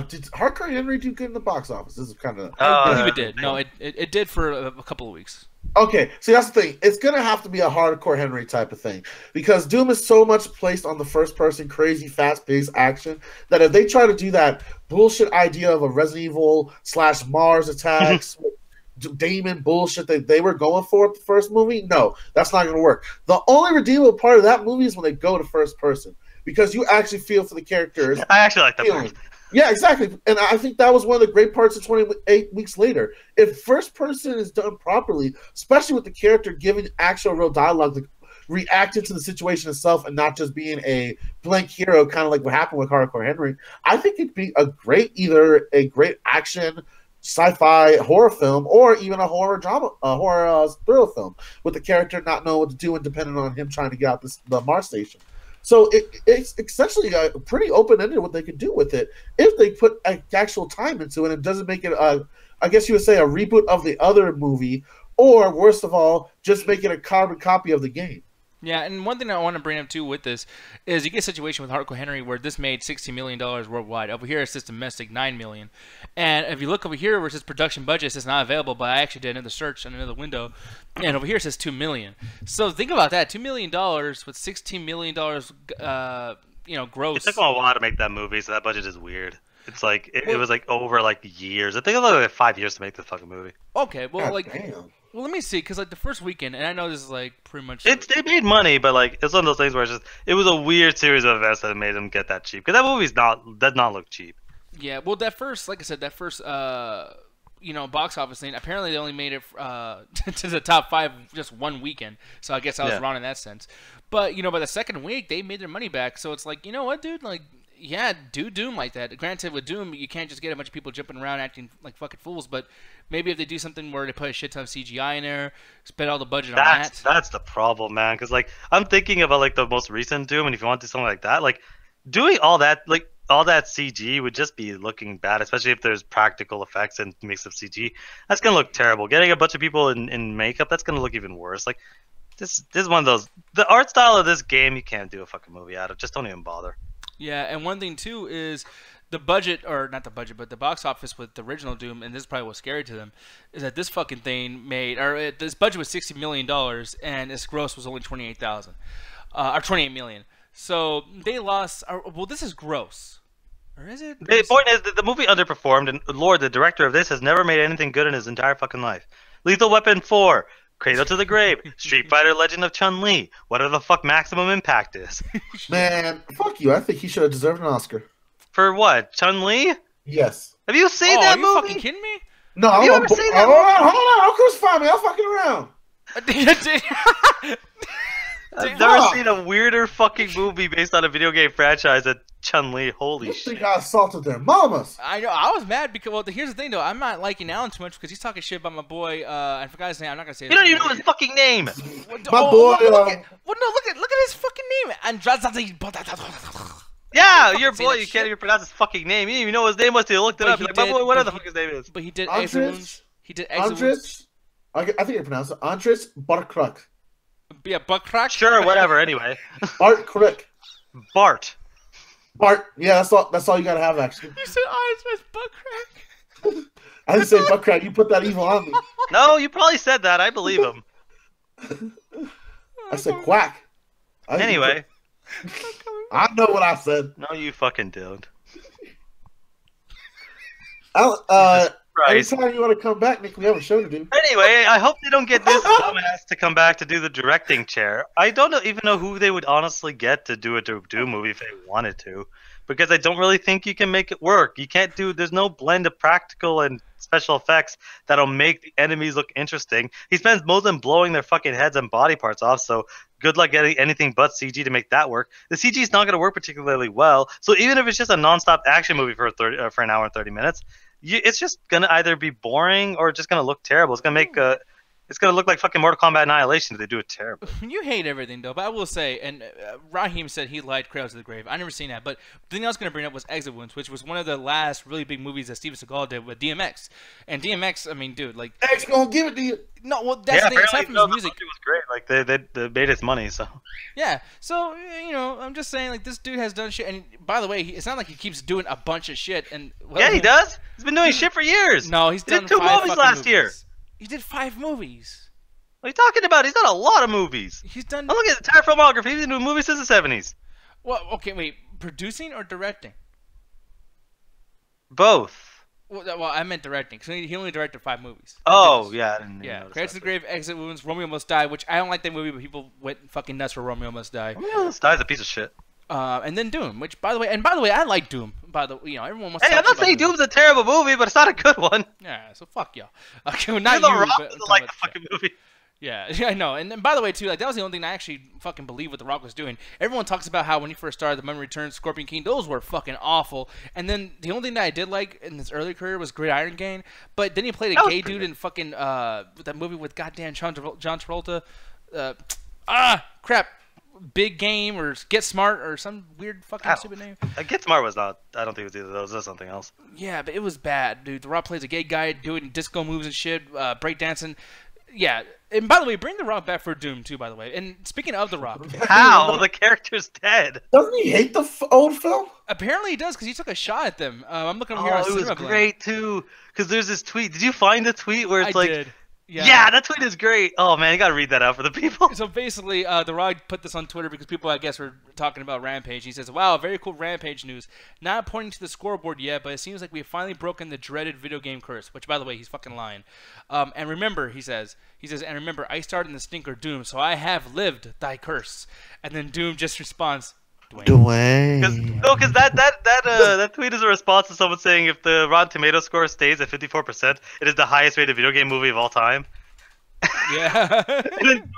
did Hardcore Henry do good in the box office? This is kind of. I believe it did. No, it did for a couple of weeks. Okay, see that's the thing. It's gonna have to be a hardcore Henry type of thing because Doom is so much placed on the first-person, crazy, fast-paced action that if they try to do that bullshit idea of a Resident Evil / Mars attacks, Damon bullshit that they were going for at the first movie, no, that's not gonna work. The only redeemable part of that movie is when they go to first person because you actually feel for the characters. I actually like that part. Yeah, exactly. And I think that was one of the great parts of 28 Weeks Later. If first person is done properly, especially with the character giving actual real dialogue, like reacting to the situation itself and not just being a blank hero, kind of like what happened with Hardcore Henry, I think it'd be either a great action, sci-fi horror film or even a horror drama, horror thriller film with the character not knowing what to do and depending on him trying to get out the Mars station. So it's essentially pretty open-ended what they could do with it if they put actual time into it and doesn't make it, I guess you would say, a reboot of the other movie, or worst of all, just make it a carbon copy of the game. Yeah, and one thing I want to bring up too with this is you get a situation with Hardcore Henry where this made $60 million worldwide. Over here it says domestic $9 million. And if you look over here where it says production budget, it says not available, but I actually did another search on another window. And over here it says $2 million. So think about that, $2 million with $16 million gross. It took them a while to make that movie, so that budget is weird. It's like it was like over like years. I think it was like 5 years to make this fucking movie. Okay, well, God like, damn. well, let me see, because like the first weekend, and I know this is like pretty much. They made money, but like it's one of those things where it was a weird series of events that made them get that cheap. Because that movie's does not look cheap. Yeah, well, that first, like I said, that first, box office thing. Apparently, they only made it to the top 5 just one weekend. So I guess I was wrong in that sense. But by the second week, they made their money back. So it's like, you know what, dude? Like, yeah, do Doom like that. Granted, with Doom, you can't just get a bunch of people jumping around acting like fucking fools. But maybe if they do something where they put a shit ton of CGI in there, spend all the budget on that. That's the problem, man. Because like I'm thinking about like the most recent Doom, and if you want to do something like that, like doing all that CG would just be looking bad, especially if there's practical effects and mix of CG. That's gonna look terrible. Getting a bunch of people in makeup, that's gonna look even worse. Like this is one of those. The art style of this game, you can't do a fucking movie out of. Just don't even bother. Yeah, and one thing too is the budget, or not the budget, but the box office with the original Doom, and this probably was scary to them, is that this fucking thing this budget was $60 million, and its gross was only 28,000, or 28 million. So they lost. Well, this is gross, or is it? The point is that the movie underperformed, and Lord, the director of this, has never made anything good in his entire fucking life. Lethal Weapon 4, Cradle to the Grave, Street Fighter: Legend of Chun-Li. Whatever the fuck Maximum Impact is. Man, fuck you. I think he should have deserved an Oscar. For what? Chun-Li? Yes. Have you seen that movie? Are you fucking kidding me? No, Have you ever seen that hold on. Don't crucify me. I'm fucking around. I've never seen a weirder fucking movie based on a video game franchise than Chun-Li. Holy This thing shit. got assaulted their mamas. I know. I was mad because, well, here's the thing though. I'm not liking Alan too much because he's talking shit about my boy. I forgot his name. I'm not gonna say. You don't even know his fucking name. My boy. Look at his fucking name. Yeah, your say boy. that You shit. can't even pronounce his fucking name. You didn't even know his name was till you looked it But up. he You're like, my did- boy, whatever but the fuck his name is. But he did Andres? exit wounds. He did exit wounds. Andres. I think I pronounce it. Andres Barkruk. Yeah, butt crack. Sure, whatever. Anyway, Bart Crick. Bart. Bart. Yeah, that's all you gotta have actually. You said Andres butt crack. I didn't say butt crack. You put that evil on me. No, you probably said that. I believe him. I said quack. Anyway, I know what I said. no, you fucking don't. Christ. Anytime you want to come back, Nick, we have a show to do. Anyway, I hope they don't get this dumbass to come back to do the directing chair. I don't even know who they would honestly get to do a Doom movie if they wanted to, because I don't really think you can make it work. You can't do. There's no blend of practical and special effects that'll make the enemies look interesting. He spends most of them blowing their fucking heads and body parts off, so good luck getting anything but CG to make that work. The CG is not going to work particularly well, so even if it's just a non-stop action movie for an hour and 30 minutes, it's just gonna either be boring or just gonna look terrible. It's gonna make it's gonna look like fucking Mortal Kombat Annihilation if they do it terrible. You hate everything though, but I will say, and Raheem said he liked Cradle to the Grave. I never seen that, but the thing I was gonna bring up was Exit Wounds, which was one of the last really big movies that Steven Seagal did with DMX. And DMX, I mean, dude, like X gonna give it to you. no, well, that's the thing. Aside from his music, It was great. Like they made his money. So yeah. So I'm just saying, like this dude has done shit. And by the way, it's not like he keeps doing a bunch of shit. And yeah, he does. He's been doing shit for years. No, he's He done did 2 5 movies fucking last year. He did 5 movies. What are you talking about? He's done a lot of movies. He's done. I'm looking at the entire filmography. He's been doing movies since the 70s. Well, okay, wait. Producing or directing? Both. Well, I meant directing. Cause he only directed 5 movies. Oh, yeah. I didn't even Yeah, notice Cradle to that. the Grave, Exit Wounds, Romeo Must Die, which I don't like that movie, but people went fucking nuts for Romeo Must Die. This guy's a piece of shit. And then Doom, which by the way, I like Doom. By the everyone wants. Hey, I'm not saying Doom's a terrible movie, but it's not a good one. Yeah, so fuck y'all. Okay, well, not You're the you. Rock But doesn't like the fucking movie. yeah, I know. And then, by the way, too, like that was the only thing I actually fucking believe what The Rock was doing. Everyone talks about how when he first started, The Memory Returns, Scorpion King, those were fucking awful. And then the only thing that I did like in his early career was Gridiron Gang. But then he played a gay dude in fucking that movie with goddamn John Travolta. Crap. Big Game or Get Smart or some weird fucking stupid name. Get Smart was not. I don't think it was either of those. It was something else. Yeah, but it was bad, dude. The Rock plays a gay guy doing disco moves and shit, breakdancing. Yeah, and by the way, bring The Rock back for Doom too. By the way, and speaking of The Rock, How? The character's dead. Doesn't he hate the old film? apparently he does because he took a shot at them. I'm looking over here on Oh, it was Cinema Blend. great too. Because there's this tweet. Did you find the tweet where it's I like did. Yeah, that tweet is great. Oh man, you gotta read that out for the people. So basically, The Rock put this on Twitter because people, I guess, were talking about Rampage. He says, "Wow, very cool Rampage news. Not pointing to the scoreboard yet, but it seems like we've finally broken the dreaded video game curse." Which, by the way, he's fucking lying. And remember, he says, and remember, I started in the stinker Doom, so I have lived thy curse. And then Doom just responds, Dwayne. Because that tweet is a response to someone saying if the Rotten Tomato score stays at 54%, it is the highest rated video game movie of all time. Yeah. And then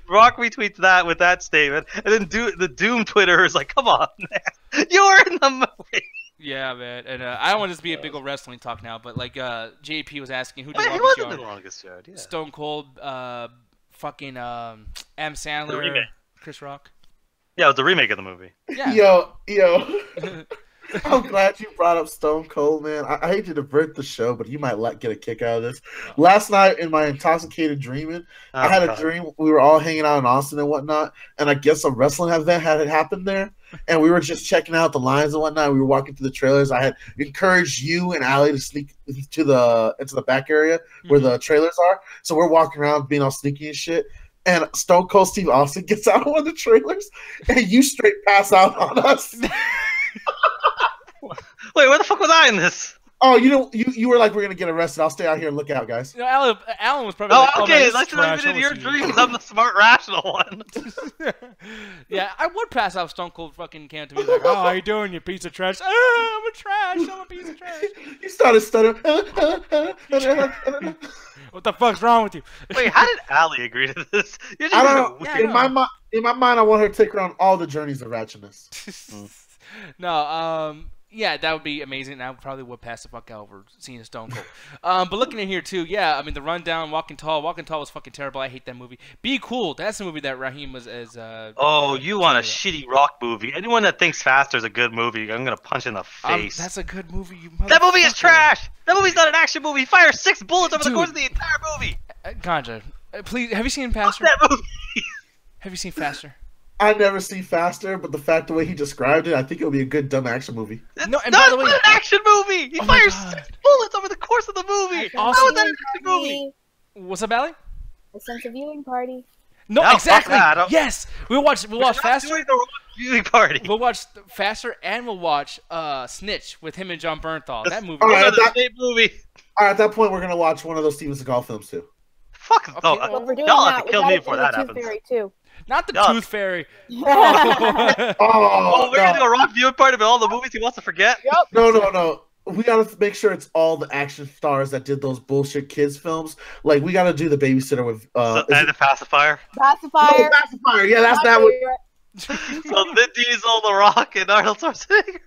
Rock retweets that with that statement, and then the Doom Twitter is like, "Come on, man, you were in the movie." Yeah, man. And I don't want this to be a big old wrestling talk now, but like JP was asking who did Wait, he longest wasn't yard? the longest yard. Yeah. Stone Cold, fucking Adam The Sandler, remake. Chris Rock. Yeah, it was the remake of the movie. Yeah. Yo. I'm glad you brought up Stone Cold, man. I hate to divert the show, but you might get a kick out of this. Last night, in my intoxicated dreaming, I had a dream. We were all hanging out in Austin and whatnot, and I guess a wrestling event had happened there, and we were just checking out the lines and whatnot. We were walking through the trailers. I had encouraged you and Allie to sneak into the back area where the trailers are. So we're walking around being all sneaky and shit. And Stone Cold Steve Austin gets out of one of the trailers, and you straight pass out on us. Wait, where the fuck was I in this? Oh, you were like, we're gonna get arrested. I'll stay out here and look out, guys. You know, Alan was probably Oh, like, okay. man, That's not even in your dream. dreams. I'm the smart, rational one. Yeah, I would pass out. Stone Cold fucking came to me like, "Oh, how you doing, you piece of trash?" I'm a trash. I'm a piece of trash. You started stuttering. What the fuck's wrong with you? Wait, how did Allie agree to this? You're just I don't know. Yeah, In my mind, I want her to take her on all the journeys of ratchetness. No, yeah, that would be amazing. And I probably would pass the fuck out over seeing Stone Cold. But looking in here too, yeah, I mean the Rundown, Walking Tall was fucking terrible. I hate that movie. Be Cool, that's the movie that Raheem was as. Oh, you want a shitty rock movie? Anyone that thinks Faster is a good movie, I'm gonna punch in the face. That's a good movie. You That movie is motherfucker. trash. That movie's not an action movie. He fires 6 bullets over the Dude. course of the entire movie. Ganja, please. Have you seen Fuck Faster? that movie. Have you seen Faster? I never see Faster, but the way he described it, I think it would be a good dumb action movie. No, It's and by not the way, an action movie. He Oh my fires God. 6 bullets over the course of the movie. How Also- is that an action movie? what's up, Allie? A sense of viewing party. No, No, fuck exactly. that. I don't- Yes, we'll watch We're not Faster. doing the wrong viewing party. We'll watch Faster, and we'll watch Snitch with him and John Bernthal. That movie. All Those right, are the same movie. All right, at that point, we're gonna watch one of those Steven Seagal films too. Fuck. Okay, No, well, But if we're doing y'all that, have to we kill gotta me do before the that Tooth happens. Fairy too. Not the Yuck. Tooth Fairy. Oh, Oh, we're gonna do no. a rock viewing party with all the movies he wants to forget. No. We gotta make sure it's all the action stars that did those bullshit kids films. Like we gotta do the babysitter with And the pacifier. Pacifier. Pacifier. Yeah, that's that one. So Vin Diesel, The Rock, and Arnold Schwarzenegger.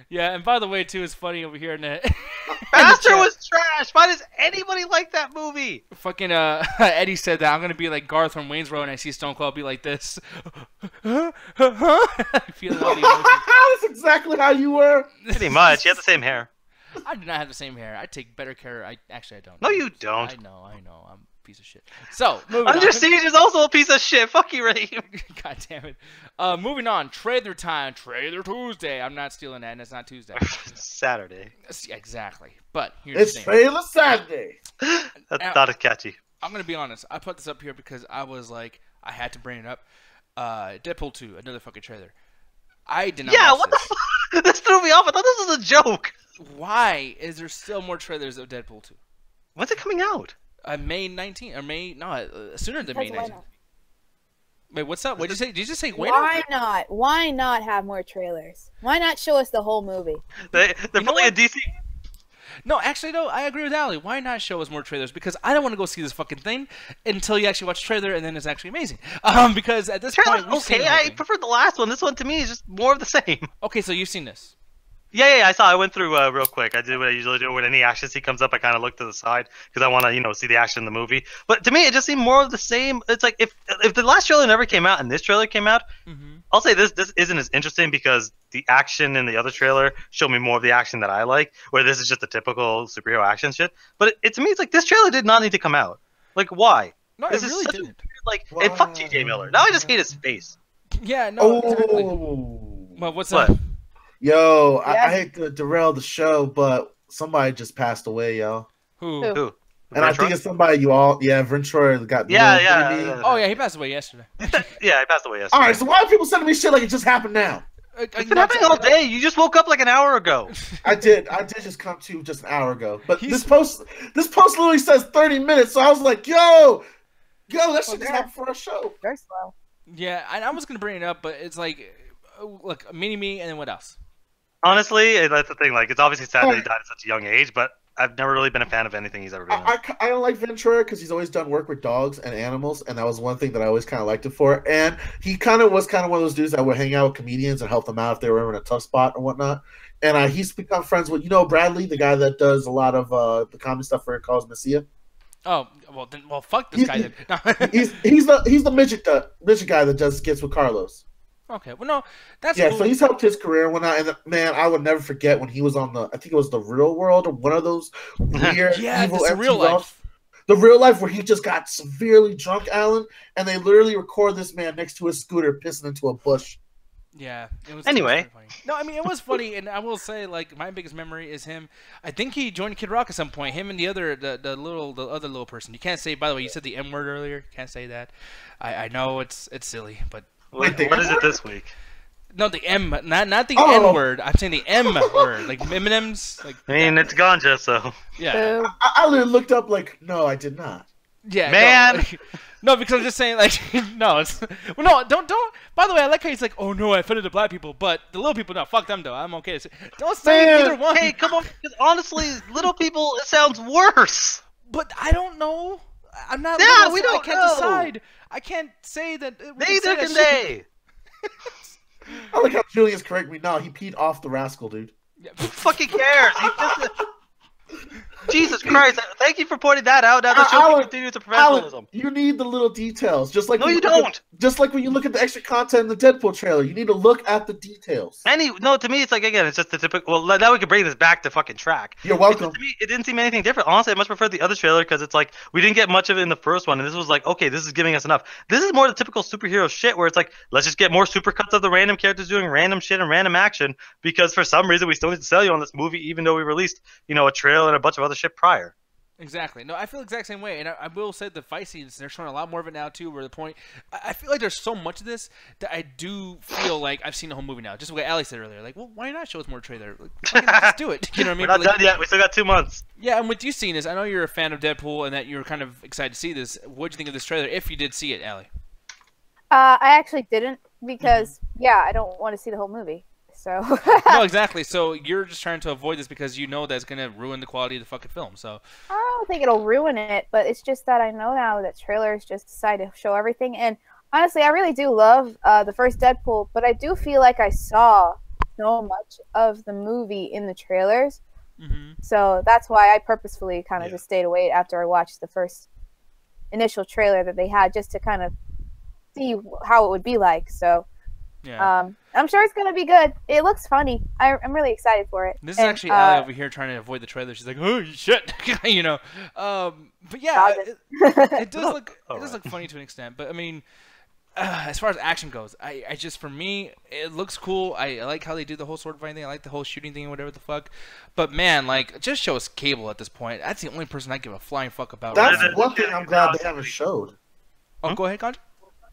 Yeah, and by the way, too, it's funny over here in the Faster chat. was trash. Why does anybody like that movie? fucking Eddie said that I'm gonna be like Garth from Wayne's World, and I see Stone Cold be like this, feeling all the emotions. That's exactly how you were. Pretty much. You have the same hair. I do not have the same hair. I take better care. I don't. No, you don't. I know. I'm a piece of shit. So moving Under on. Siege is also a piece of shit. Fuck you, Raheem. God damn it. Moving on. Trailer time. Trailer Tuesday. I'm not stealing that, and it's not Tuesday. Saturday. Exactly. But here's It's the thing. Trailer Saturday. That's not as catchy. I'm gonna be honest. I put this up here because I was like, I had to bring it up. Deadpool 2, another fucking trailer. I did not. Yeah, watch what this. the fuck? This threw me off. I thought this was a joke. Why is there still more trailers of Deadpool 2? When's it coming out? May 19th or May? No, sooner than May Because why 19th. not? Wait, what's up? What did you say? Did you just say winter? Why not? Why not have more trailers? Why not show us the whole movie? They're know pulling a what? DC. No, actually, no. I agree with Allie. Why not show us more trailers? Because I don't want to go see this fucking thing until you actually watch the trailer, and then it's actually amazing. Because at this Trailer's point, we've seen okay. the whole I thing. prefer the last one. This one to me is just more of the same. Okay, so you've seen this. Yeah, I saw. I went through real quick. I did what I usually do when any action scene comes up. I kind of look to the side because I want to, see the action in the movie. But to me, it just seemed more of the same. It's like if the last trailer never came out and this trailer came out, I'll say this isn't as interesting because the action in the other trailer showed me more of the action that I like, where this is just the typical superhero action shit. But to me, it's like this trailer did not need to come out. Like, why? No, This it is really such a didn't. and fuck TJ Miller. Now I just hate his face. Yeah, no, exactly. Oh, Well, what's What? up? yo, Yeah. I hate to derail the show, but somebody just passed away, yo. Who? Who? Who? And I think it's somebody you all, Ventura got. Yeah. Oh yeah, he passed away yesterday. Yeah, he passed away yesterday. All right, so why are people sending me shit like it just happened now? It's been happening all day. You just woke up like an hour ago. I did just come to just an hour ago. But this post literally says 30 minutes, so I was like, yo, that shit just happened for our show. Very slow. Yeah, I was gonna bring it up, but it's like, look, Mini-Me, and then what else? Honestly, that's the thing. Like, it's obviously sad that he died at such a young age, but I've never really been a fan of anything he's ever been in. I don't like Ventura because he's always done work with dogs and animals, and that was one thing that I always kind of liked him for. And he kind of was one of those dudes that would hang out with comedians and help them out if they were in a tough spot or whatnot. And he's become friends with, Bradley, the guy that does a lot of the comedy stuff for Calls Messiah. Oh well, fuck this guy. Then. he's the midget guy that does skits with Carlos. Okay, well, no, that's cool. cool. So he's helped his career and whatnot. And man, I would never forget when he was on I think it was The Real World or one of those weird evil The Real Life. The Real Life, where he just got severely drunk, Alan, and they literally record this man next to his scooter pissing into a bush. Yeah. It was anyway. Funny. No, I mean, it was funny, and I will say, like, my biggest memory is him. I think he joined Kid Rock at some point. Him and the other little person. You can't say. By the way, you said the M word earlier. You can't say that. I know it's silly, but. Wait, what is it this week? No, the M, not the N word. I'm saying the M word, like M&Ms. Like, I mean, it's ganja, so. Yeah. I literally looked up like, no, I did not. Yeah, man. No, because I'm just saying, like, no, don't. By the way, I like how he's like, oh no, I offended the black people, but the little people, no, fuck them though. I'm okay. Don't say either one. Hey, come on, because honestly, little people, it sounds worse. But I don't know. I'm not. Yeah, we don't I can't decide. I can't say that. Neither can they. I like how Julius correct me. No, he peed off the rascal, dude. Yeah. Who fucking cares? Jesus Christ! Thank you for pointing that out. Now the show can continue to professionalism. You need the little details, just like you don't. Just like when you look at the extra content in the Deadpool trailer, you need to look at the details. To me, it's like again, it's just the typical. Well, now we can bring this back to fucking track. You're welcome. To me, it didn't seem anything different. Honestly, I much prefer the other trailer because it's like we didn't get much of it in the first one, and this was like, okay, this is giving us enough. This is more the typical superhero shit where it's like, let's just get more supercuts of the random characters doing random shit and random action because for some reason we still need to sell you on this movie, even though we released, a trailer and a bunch of other shit prior. Exactly. No, I feel the exact same way, and I will say the fight scenes, they're showing a lot more of it now too. Where the point, I feel like there's so much of this that I do feel like I've seen the whole movie now. Just what Ali said earlier, like, well, why not show us more trailer? Like, just do it. You know what I mean? We're not done yet. We still got 2 months. Yeah, and with you seeing this, I know you're a fan of Deadpool and that you're kind of excited to see this. What do you think of this trailer? If you did see it, Ali. I actually didn't because I don't want to see the whole movie. So no, exactly. So you're just trying to avoid this because you know that's gonna ruin the quality of the fucking film. So I don't think it'll ruin it, but it's just that I know now that trailers just decide to show everything. And honestly, I really do love the first Deadpool, but I do feel like I saw so much of the movie in the trailers. Mm-hmm. So that's why I purposefully kind of just stayed away after I watched the first initial trailer that they had, just to kind of see how it would be like. So. Yeah. I'm sure it's gonna be good. It looks funny. I'm really excited for it. This is actually Ali over here trying to avoid the trailer. She's like, "Oh shit," But yeah, it does look funny to an extent. But I mean, as far as action goes, I just for me, it looks cool. I like how they do the whole sword fighting thing. I like the whole shooting thing and whatever the fuck. But man, like, just show us Cable at this point. That's the only person I give a flying fuck about. That's one thing I'm glad they haven't showed. Oh, go ahead, Conj.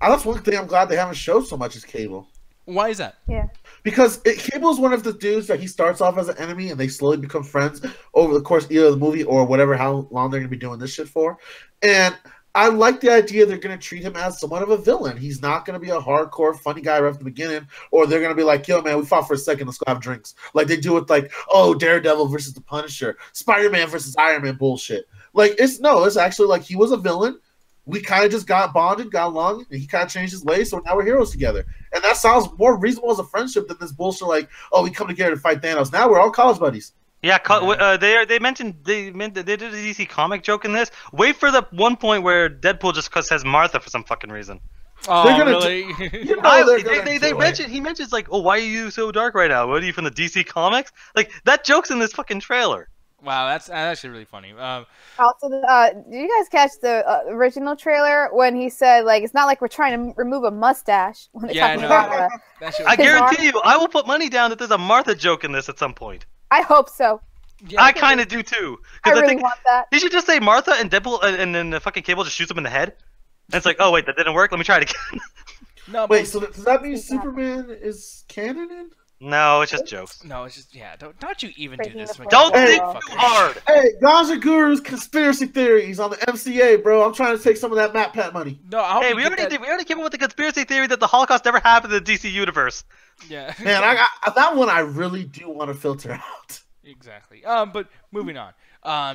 That's one thing I'm glad they haven't showed so much as Cable. Why is that? Yeah. Because Cable is one of the dudes that he starts off as an enemy and they slowly become friends over the course either of the movie or whatever, how long they're going to be doing this shit for. And I like the idea they're going to treat him as somewhat of a villain. He's not going to be a hardcore, funny guy right from the beginning, or they're going to be like, yo, man, we fought for a second, let's go have drinks. Like they do with, like, oh, Daredevil versus the Punisher, Spider-Man versus Iron Man bullshit. Like, it's actually like he was a villain. We kind of just got bonded, got along, and he kind of changed his ways, so now we're heroes together. And that sounds more reasonable as a friendship than this bullshit like, oh, we come together to fight Thanos. Now we're all college buddies. Yeah, they mentioned they did a DC comic joke in this. Wait for the one point where Deadpool just says Martha for some fucking reason. Oh, really? He mentions like, oh, why are you so dark right now? What are you from the DC comics? Like that joke's in this fucking trailer. Wow, that's actually really funny. Also, did you guys catch the original trailer when he said, like, it's not like we're trying to remove a mustache? When I guarantee you, I will put money down that there's a Martha joke in this at some point. I hope so. Yeah. I kind of do too. I Because really think want that. he should just say Martha and Deadpool, and then the fucking Cable just shoots him in the head. And it's like, oh wait, that didn't work. Let me try it again. No, Wait, but, so does that mean Superman is canon in? No, it's just jokes. no, it's just don't you even Breaking do this? the with Don't your think fucker. too hard. Hey, Ganja Guru's conspiracy theories on the MCA, bro. I'm trying to take some of that Matt Pat money. No, I hope Hey, you we get already that- we already came up with the conspiracy theory that the Holocaust never happened in the DC universe. Yeah. Man, that one I really do want to filter out. Exactly. But moving on.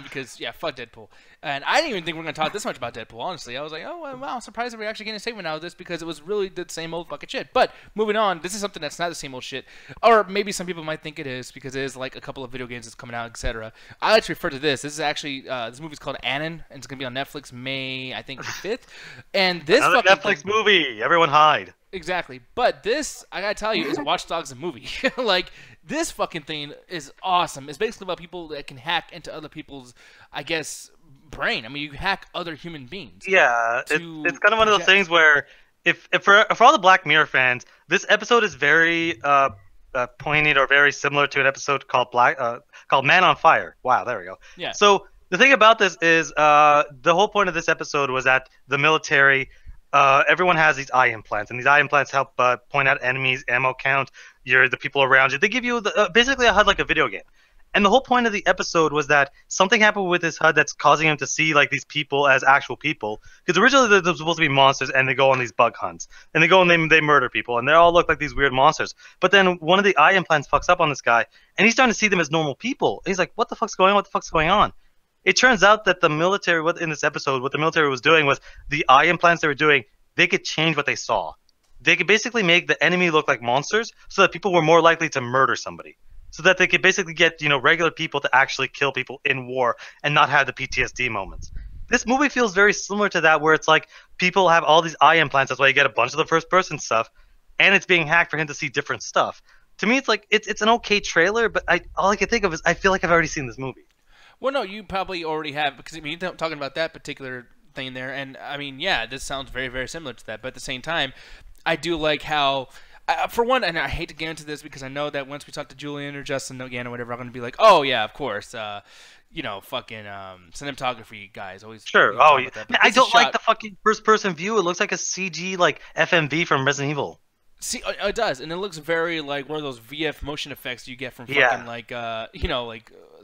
Because yeah, fuck Deadpool. And I didn't even think we are gonna talk this much about Deadpool. Honestly, I was like, oh wow, I'm surprised that we're actually getting a segment out of this because it was really the same old fucking shit. But moving on, this is something that's not the same old shit, or maybe some people might think it is because it is like a couple of video games that's coming out, etc. I like to refer to this. This is actually this movie's called Anon, and it's gonna be on Netflix May I think 5th. And this Another fucking Netflix movie. Everyone hide. Exactly. But this, I gotta tell you, is Watch Dogs a movie. Like, this fucking thing is awesome. It's basically about people that can hack into other people's, I guess, brain. I mean, you hack other human beings. Yeah, to it's kind of one of those project. things where if for all the Black Mirror fans, this episode is very poignant or very similar to an episode called called Man on Fire. Wow, there we go. Yeah. So the thing about this is the whole point of this episode was that the military, everyone has these eye implants, and these eye implants help point out enemies, ammo count, the people around you. They give you basically a HUD like a video game. And the whole point of the episode was that something happened with his HUD that's causing him to see like these people as actual people. Because originally they're supposed to be monsters, and they go on these bug hunts, and they go and they murder people, and they all look like these weird monsters. But then one of the eye implants fucks up on this guy, and he's starting to see them as normal people. And he's like, "What the fuck's going on? What the fuck's going on?" It turns out that the military, in this episode, what the military was doing was the eye implants they were doing. They could change what they saw. They could basically make the enemy look like monsters, so that people were more likely to murder somebody. So that they could basically get, regular people to actually kill people in war and not have the PTSD moments. This movie feels very similar to that, where it's like people have all these eye implants. That's why you get a bunch of the first-person stuff, and it's being hacked for him to see different stuff. To me, it's like it's an okay trailer, but all I can think of is I feel like I've already seen this movie. Well, no, you probably already have, because I mean, you're talking about that particular thing there, and I mean, yeah, this sounds very, very similar to that. But at the same time, I do like how. For one, and I hate to get into this because I know that once we talk to Julian or Justin again or whatever, I'm going to be like, oh, yeah, of course. Fucking cinematography guys always. Sure. talk Oh, about that. But I this is don't like shot- the fucking first-person view. It looks like a CG like FMV from Resident Evil. See, it does, and it looks very like one of those VF motion effects you get from fucking Yeah.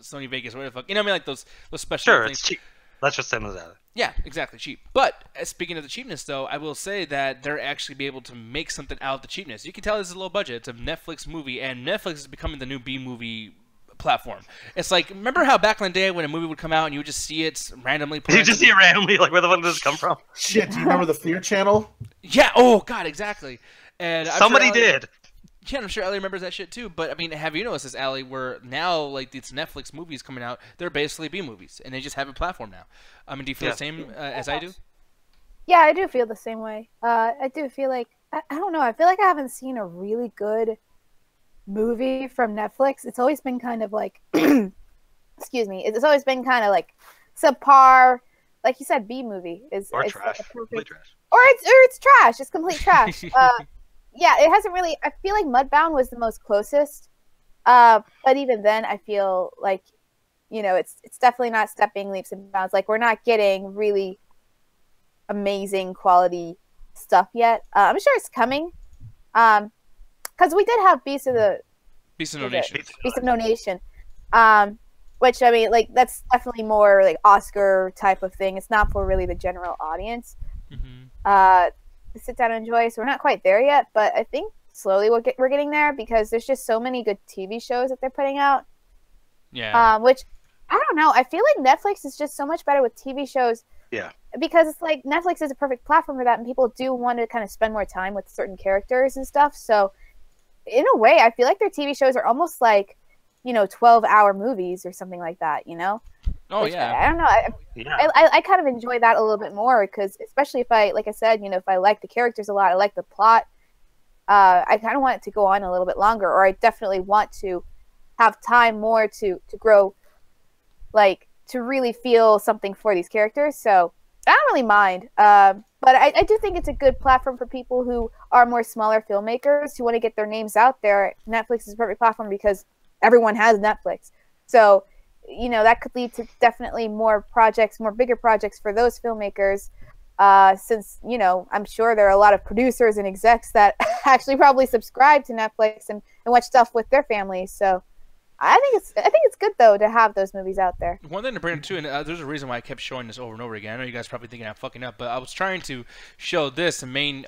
Sony Vegas or whatever the fuck. You know what I mean? Like those special Sure, things. it's cheap. Let's just send that. Yeah, exactly, cheap. But speaking of the cheapness, though, I will say that they're actually be able to make something out of the cheapness. You can tell this is a low budget. It's a Netflix movie, and Netflix is becoming the new B-movie platform. It's like, remember how back in the day when a movie would come out and you would just see it randomly? You just see it randomly, like where the fuck did this come from? Shit, do you remember the Fear Channel? Yeah. Oh God, exactly. And I'm Somebody sure Ellie- did. Yeah, I'm sure Ellie remembers that shit too. But I mean, have you noticed this, Ellie? Where now, like these Netflix movies coming out, they're basically B movies, and they just have a platform now. I mean, do you feel the same as I do? Yeah, I do feel the same way. I do feel like I don't know. I feel like I haven't seen a really good movie from Netflix. It's always been kind of like, excuse me. It's always been kind of like subpar. Like you said, B movie is Or it's trash. like a perfect, Complete trash. or it's trash. It's complete trash. Yeah, it hasn't really. I feel like Mudbound was the most closest, but even then, I feel like, it's definitely not stepping leaps and bounds. Like we're not getting really amazing quality stuff yet. I'm sure it's coming, because we did have Beast of No Nation, which I mean, like that's definitely more like Oscar type of thing. It's not for really the general audience. Mm-hmm. To sit down and enjoy. So we're not quite there yet, but I think slowly we're getting there because there's just so many good TV shows that they're putting out. Yeah. Which I don't know. I feel like Netflix is just so much better with TV shows. Yeah. Because it's like Netflix is a perfect platform for that, and people do want to kind of spend more time with certain characters and stuff. So in a way, I feel like their TV shows are almost like, 12-hour movies or something like that. Oh Which, yeah. I don't know. I kind of enjoy that a little bit more because, especially if like I said, if I like the characters a lot, I like the plot. I kind of want it to go on a little bit longer, or I definitely want to have time more to grow, like to really feel something for these characters. So I don't really mind. But I do think it's a good platform for people who are more smaller filmmakers who want to get their names out there. Netflix is a perfect platform because everyone has Netflix. So you know, that could lead to definitely more projects, more bigger projects for those filmmakers. Since, you know, I'm sure there are a lot of producers and execs that actually probably subscribe to Netflix and watch stuff with their families. So I think it's good though to have those movies out there. One thing to bring up too, and there's a reason why I kept showing this over and over again. I know you guys are probably thinking I'm fucking up, but I was trying to show this the main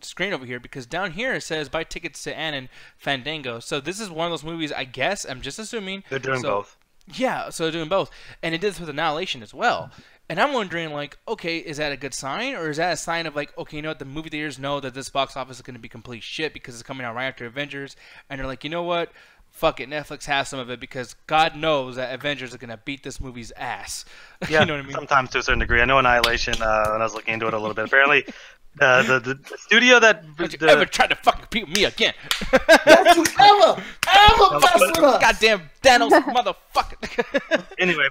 screen over here because down here it says buy tickets to Anon Fandango. So this is one of those movies. I guess I'm just assuming They're doing both. Yeah, so they're doing both, and it did this with Annihilation as well. And I'm wondering, like, okay, is that a good sign, or is that a sign of like, okay, you know what, the movie theaters know that this box office is going to be complete shit because it's coming out right after Avengers, and they're like, you know what? Fuck it, Netflix has some of it because God knows that Avengers are gonna beat this movie's ass. Yeah, you know what I mean? sometimes to a certain degree. I know Annihilation, when I was looking into it a little bit, apparently the studio that... Don't you ever try to fucking beat me again. Don't you ever mess with us. Goddamn Thanos motherfucker. Anyway,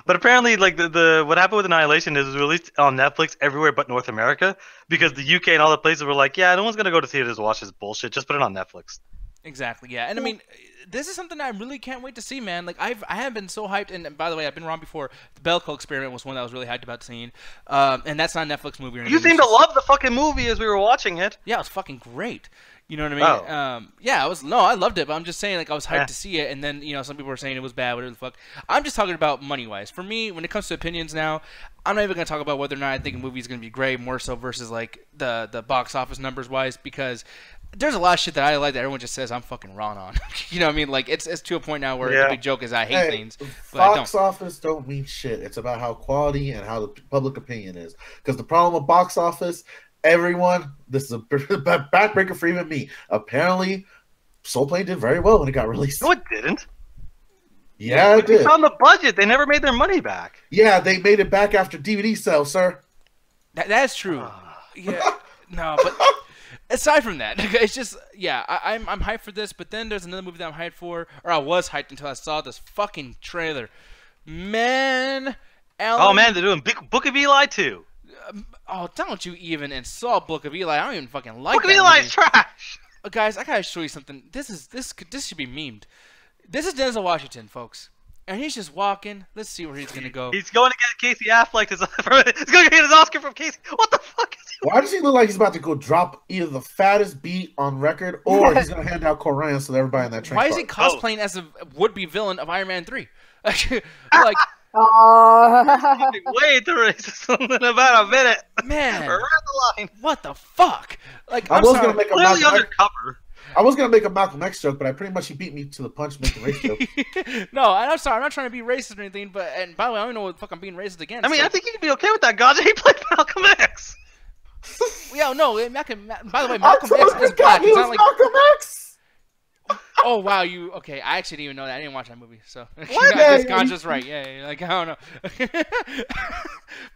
but apparently, like, the what happened with Annihilation is it was released on Netflix everywhere but North America because the UK and all the places were like, yeah, no one's gonna go to theaters to watch this bullshit, just put it on Netflix. Exactly, yeah. And I mean, this is something I really can't wait to see, man. Like, I have been so hyped, and by the way, I've been wrong before. The Belko Experiment was one that I was really hyped about seeing. And that's not a Netflix movie or anything. You seem to love the fucking movie as we were watching it. Yeah, it was fucking great. You know what I mean? Yeah, I loved it, but I'm just saying, like, I was hyped to see it, and then, you know, some people were saying it was bad, whatever the fuck. I'm just talking about money-wise. For me, when it comes to opinions now, I'm not even going to talk about whether or not I think a movie is going to be great, more so versus, like, the box office numbers-wise, because there's a lot of shit that I like that everyone just says I'm fucking wrong on. You know what I mean? Like, it's to a point now where the big joke is I hate things. But box office don't mean shit. It's about how quality and how the public opinion is. Because the problem with box office, everyone, this is a backbreaker for even me. Apparently, Soul Plane did very well when it got released. No, it didn't. Yeah, it did. It's on the budget. They never made their money back. Yeah, they made it back after DVD sales, sir. That's true. Yeah. No, but aside from that, it's just, yeah, I'm hyped for this, but then there's another movie that I'm hyped for, or I was hyped until I saw this fucking trailer. Man, Alan, oh man, they're doing Book of Eli too. Oh, don't you even insult Book of Eli. I don't even fucking like Book of that Eli movie. is trash. Guys, I gotta show you something. This should be memed. This is Denzel Washington, folks. And he's just walking. Let's see where he's gonna go. He's going to get Casey Affleck. He's going to get his Oscar from Casey. What the fuck is he? Why does he look like he's about to go drop either the fattest beat on record, or he's gonna hand out Koran so that everybody in that train? Why is he cosplaying as a would-be villain of Iron Man 3? Like, wait, there is something about a minute. Man, we're at the line. What the fuck? Like, I was gonna make a clearly undercover. I was gonna make a Malcolm X joke, but I pretty much he beat me to the punch making race joke. No, I'm sorry. I'm not trying to be racist or anything. But and by the way, I don't know what the fuck I'm being racist against. I mean, I think you can be okay with that, Gaja. He played Malcolm X. Yeah, no, Malcolm. By the way, Malcolm X is black. He was like Malcolm X. Oh wow, you okay? I actually didn't even know that. I didn't watch that movie, so I What? guess Ganja's right. Yeah, like I don't know.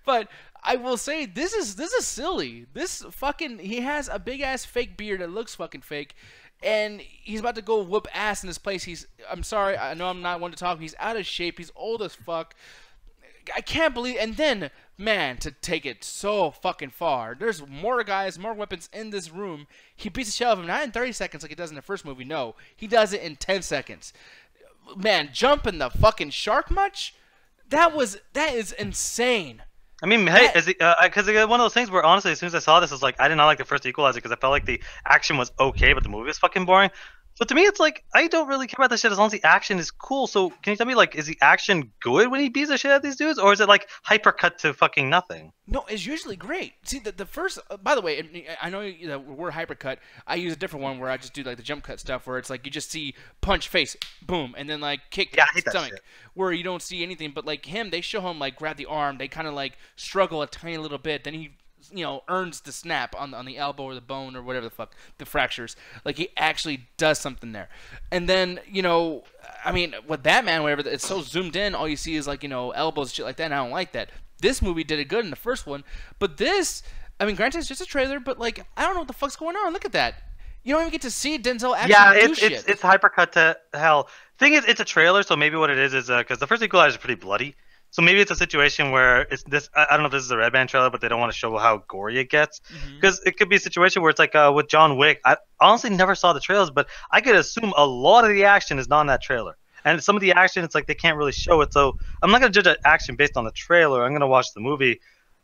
But I will say this is silly. This fucking he has a big ass fake beard that looks fucking fake, and he's about to go whoop ass in this place. I'm sorry, I know I'm not one to talk. He's out of shape. He's old as fuck. I can't believe. And then, man, to take it so fucking far, there's more guys, more weapons in this room. He beats the shell of him not in 30 seconds like he does in the first movie. No, he does it in 10 seconds. Man, jumping the fucking shark much? That is insane. I mean, hey, because one of those things where honestly, as soon as I saw this, I was like, I did not like the first Equalizer because I felt like the action was okay, but the movie was fucking boring. But to me, it's like, I don't really care about this shit as long as the action is cool. So can you tell me, like, is the action good when he beats the shit out of these dudes? Or is it, like, hypercut to fucking nothing? No, it's usually great. See, the first, by the way, I know the word hypercut. I use a different one where I just do, like, the jump cut stuff where it's, like, you just see punch, face, boom, and then, like, kick, I hate stomach. that shit. Where you don't see anything. But, like, him, they show him, like, grab the arm. They kind of, like, struggle a tiny little bit. Then he, you know, earns the snap on the elbow or the bone or whatever the fuck, the fractures. Like, he actually does something there. And then, you know, I mean, with Batman, whatever, it's so zoomed in, all you see is, like, you know, elbows and shit like that, and I don't like that. This movie did it good in the first one, but this, I mean, granted, it's just a trailer, but, like, I don't know what the fuck's going on. Look at that. You don't even get to see Denzel actually do shit. It's hypercut to hell. Thing is, it's a trailer, so maybe what it is because the first Equalizer is pretty bloody. So maybe it's a situation where it's this. I don't know if this is a Red Band trailer, but they don't want to show how gory it gets. Because it could be a situation where it's like with John Wick. I honestly never saw the trailers, but I could assume a lot of the action is not in that trailer. And some of the action, it's like they can't really show it. So I'm not gonna judge action based on the trailer. I'm gonna watch the movie.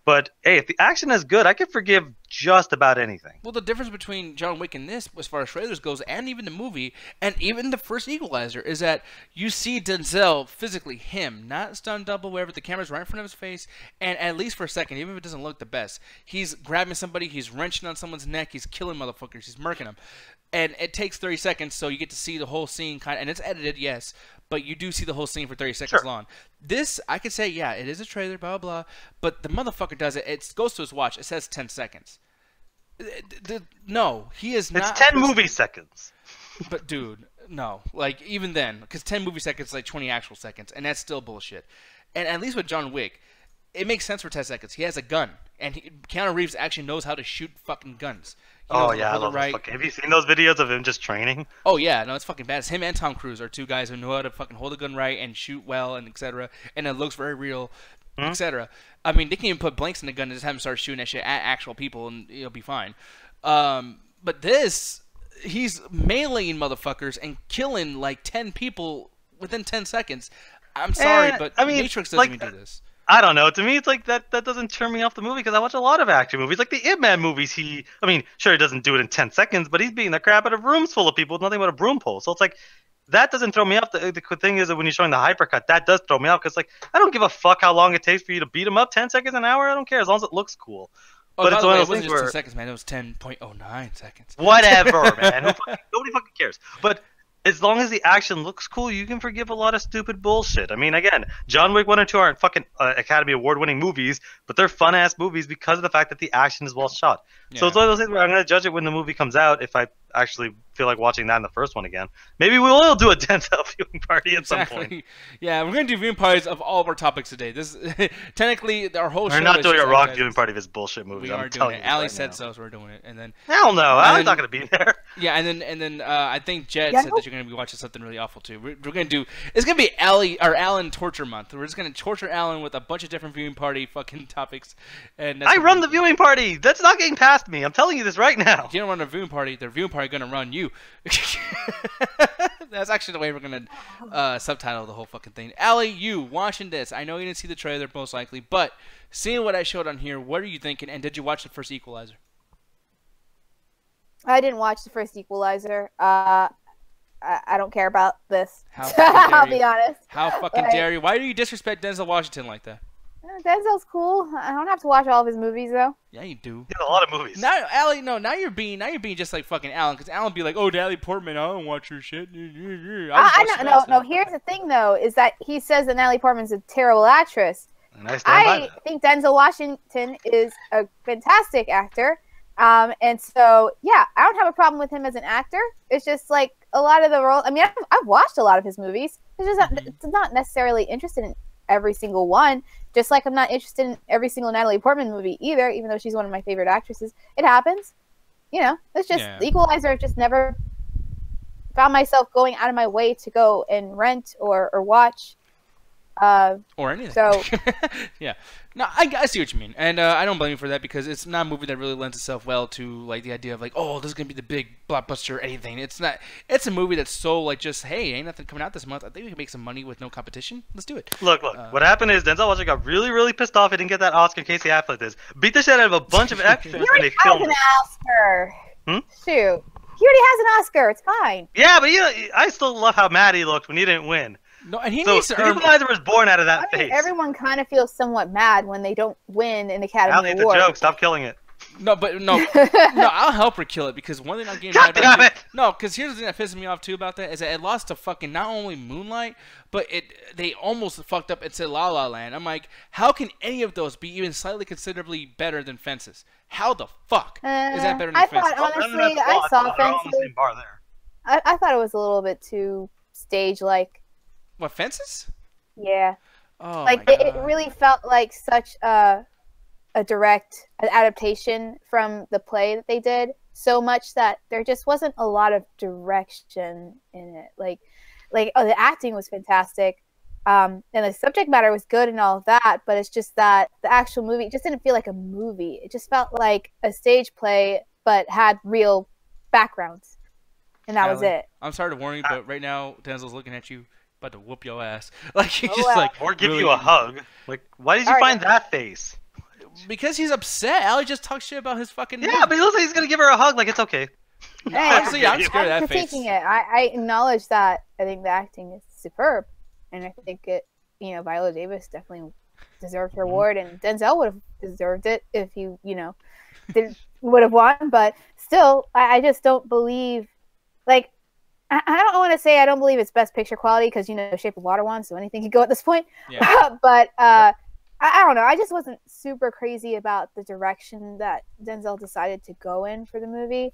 But hey, if the action is good, I can forgive just about anything. Well, the difference between John Wick and this, as far as trailers goes, and even the movie, and even the first Equalizer, is that you see Denzel physically, him, not stunt double, wherever the camera's right in front of his face, and at least for a second, even if it doesn't look the best, he's grabbing somebody, he's wrenching on someone's neck, he's killing motherfuckers, he's murking them. And it takes 30 seconds, so you get to see the whole scene, and it's edited, yes, but you do see the whole scene for 30 seconds long. This, I could say, yeah, it is a trailer, blah, blah, blah, but the motherfucker does it. It goes to his watch. It says 10 seconds. No, he is not. It's 10 movie seconds. But, dude, no. Like, even then, because 10 movie seconds is like 20 actual seconds, and that's still bullshit. And at least with John Wick, it makes sense for 10 seconds. He has a gun, and Keanu Reeves actually knows how to shoot fucking guns. Oh yeah, I love those fucking. Have you seen those videos of him just training? Oh yeah, no, it's fucking bad. It's him and Tom Cruise are two guys who know how to fucking hold a gun right and shoot well and etc. And it looks very real, etc. I mean, they can even put blanks in the gun and just have him start shooting that shit at actual people and it'll be fine. But this, he's meleeing motherfuckers and killing like 10 people within 10 seconds. I'm sorry, but I mean, Matrix doesn't even do this. I don't know. To me, it's like that doesn't turn me off the movie because I watch a lot of action movies. Like the Ip Man movies, I mean, sure, he doesn't do it in 10 seconds, but he's beating the crap out of rooms full of people with nothing but a broom pole. So it's like, that doesn't throw me off. The thing is that when you're showing the hypercut, that does throw me off because, like, I don't give a fuck how long it takes for you to beat him up. 10 seconds, an hour, I don't care as long as it looks cool. Oh, but it's one of those things where... it wasn't just 10 seconds, man. It was 10.09 seconds. Whatever, man. Nobody fucking cares. But as long as the action looks cool, you can forgive a lot of stupid bullshit. I mean, again, John Wick 1 and 2 aren't fucking Academy Award-winning movies, but they're fun-ass movies because of the fact that the action is well shot. Yeah. So it's one of those things where I'm going to judge it when the movie comes out if I actually feel like watching that in the first one again. Maybe we will do a Denzel viewing party at some point. Yeah, we're going to do viewing parties of all of our topics today. This technically, our whole show We're not doing a Rock viewing party of his bullshit movie. We are doing it. Ali said so we're doing it. And then hell no, Ali's not going to be there. Yeah, and then I think Jet said that you're going to be watching something really awful too. We're going to do, it's going to be Alan torture month. We're just going to torture Alan with a bunch of different viewing party fucking topics. And I run the viewing party. That's not getting past me. I'm telling you this right now. If you don't run a viewing party, their viewing party going to run you. That's actually the way we're going to subtitle the whole fucking thing. Ali, you watching this. I know you didn't see the trailer most likely, but seeing what I showed on here, what are you thinking? And did you watch the first Equalizer? I didn't watch the first Equalizer. I don't care about this. I'll be honest. How fucking dare you? Why do you disrespect Denzel Washington like that? Denzel's cool. I don't have to watch all of his movies though. Yeah, you do. Yeah, a lot of movies. Now, Allie, no, now you're being just like fucking Alan, because Alan be like, oh, Natalie Portman, I don't watch her shit. No. Here's the thing though, is that he says that Natalie Portman's a terrible actress. And I think Denzel Washington is a fantastic actor. And so, yeah, I don't have a problem with him as an actor. It's just like a lot of the role. I mean, I've watched a lot of his movies. It's just it's not necessarily interested in every single one. Just like I'm not interested in every single Natalie Portman movie either, even though she's one of my favorite actresses. It happens. You know, it's just The Equalizer. I've just never found myself going out of my way to go and rent or watch. Or anything. So, yeah. No, I see what you mean, and I don't blame you for that because it's not a movie that really lends itself well to like the idea of like, oh, this is gonna be the big blockbuster or anything. It's not. It's a movie that's so like just, hey, ain't nothing coming out this month. I think we can make some money with no competition. Let's do it. Look. What happened is Denzel Washington got really, really pissed off. He didn't get that Oscar. Casey Affleck did. Beat the shit out of a bunch of extras. He already has an Oscar. Shoot. He already has an Oscar. It's fine. Yeah, but I still love how mad he looked when he didn't win. No, and he needs to earn. Equalizer was born out of that face. Everyone kind of feels somewhat mad when they don't win an Academy Award. Award. It's a joke. Stop killing it. No, I'll help her kill it because one thing I'm getting mad about. No, because here's the thing that pisses me off too about that is that it lost to fucking not only Moonlight, but they almost fucked up. It's a La La Land. I'm like, how can any of those be even slightly considerably better than Fences? How the fuck is that better than Fences? Honestly, I saw Fences. I thought it was a little bit too stage-like. What, Fences? Yeah. Oh, like it really felt like such a direct adaptation from the play that they did, so much that there just wasn't a lot of direction in it. Like the acting was fantastic, and the subject matter was good and all of that, but it's just that the actual movie just didn't feel like a movie. It just felt like a stage play, but had real backgrounds, and that was it. I'm sorry to warn you, but right now Denzel's looking at you. about to whoop your ass. Like he Oh, just well. like Or give really- you a hug. Like, why did you Alright. find that face? because he's upset. Allie just talks shit about his fucking. Yeah, but he looks like he's gonna give her a hug. Like, it's okay. Hey, Honestly, I'm scared I'm of that face. critiquing it. I acknowledge that. I think the acting is superb, and I think it. Viola Davis definitely deserved her award, and Denzel would have deserved it if he, would have won. But still, I just don't believe. Like, I don't want to say I don't believe it's best picture quality because Shape of Water won, so anything could go at this point. Yeah. But I don't know. I just wasn't super crazy about the direction that Denzel decided to go in for the movie,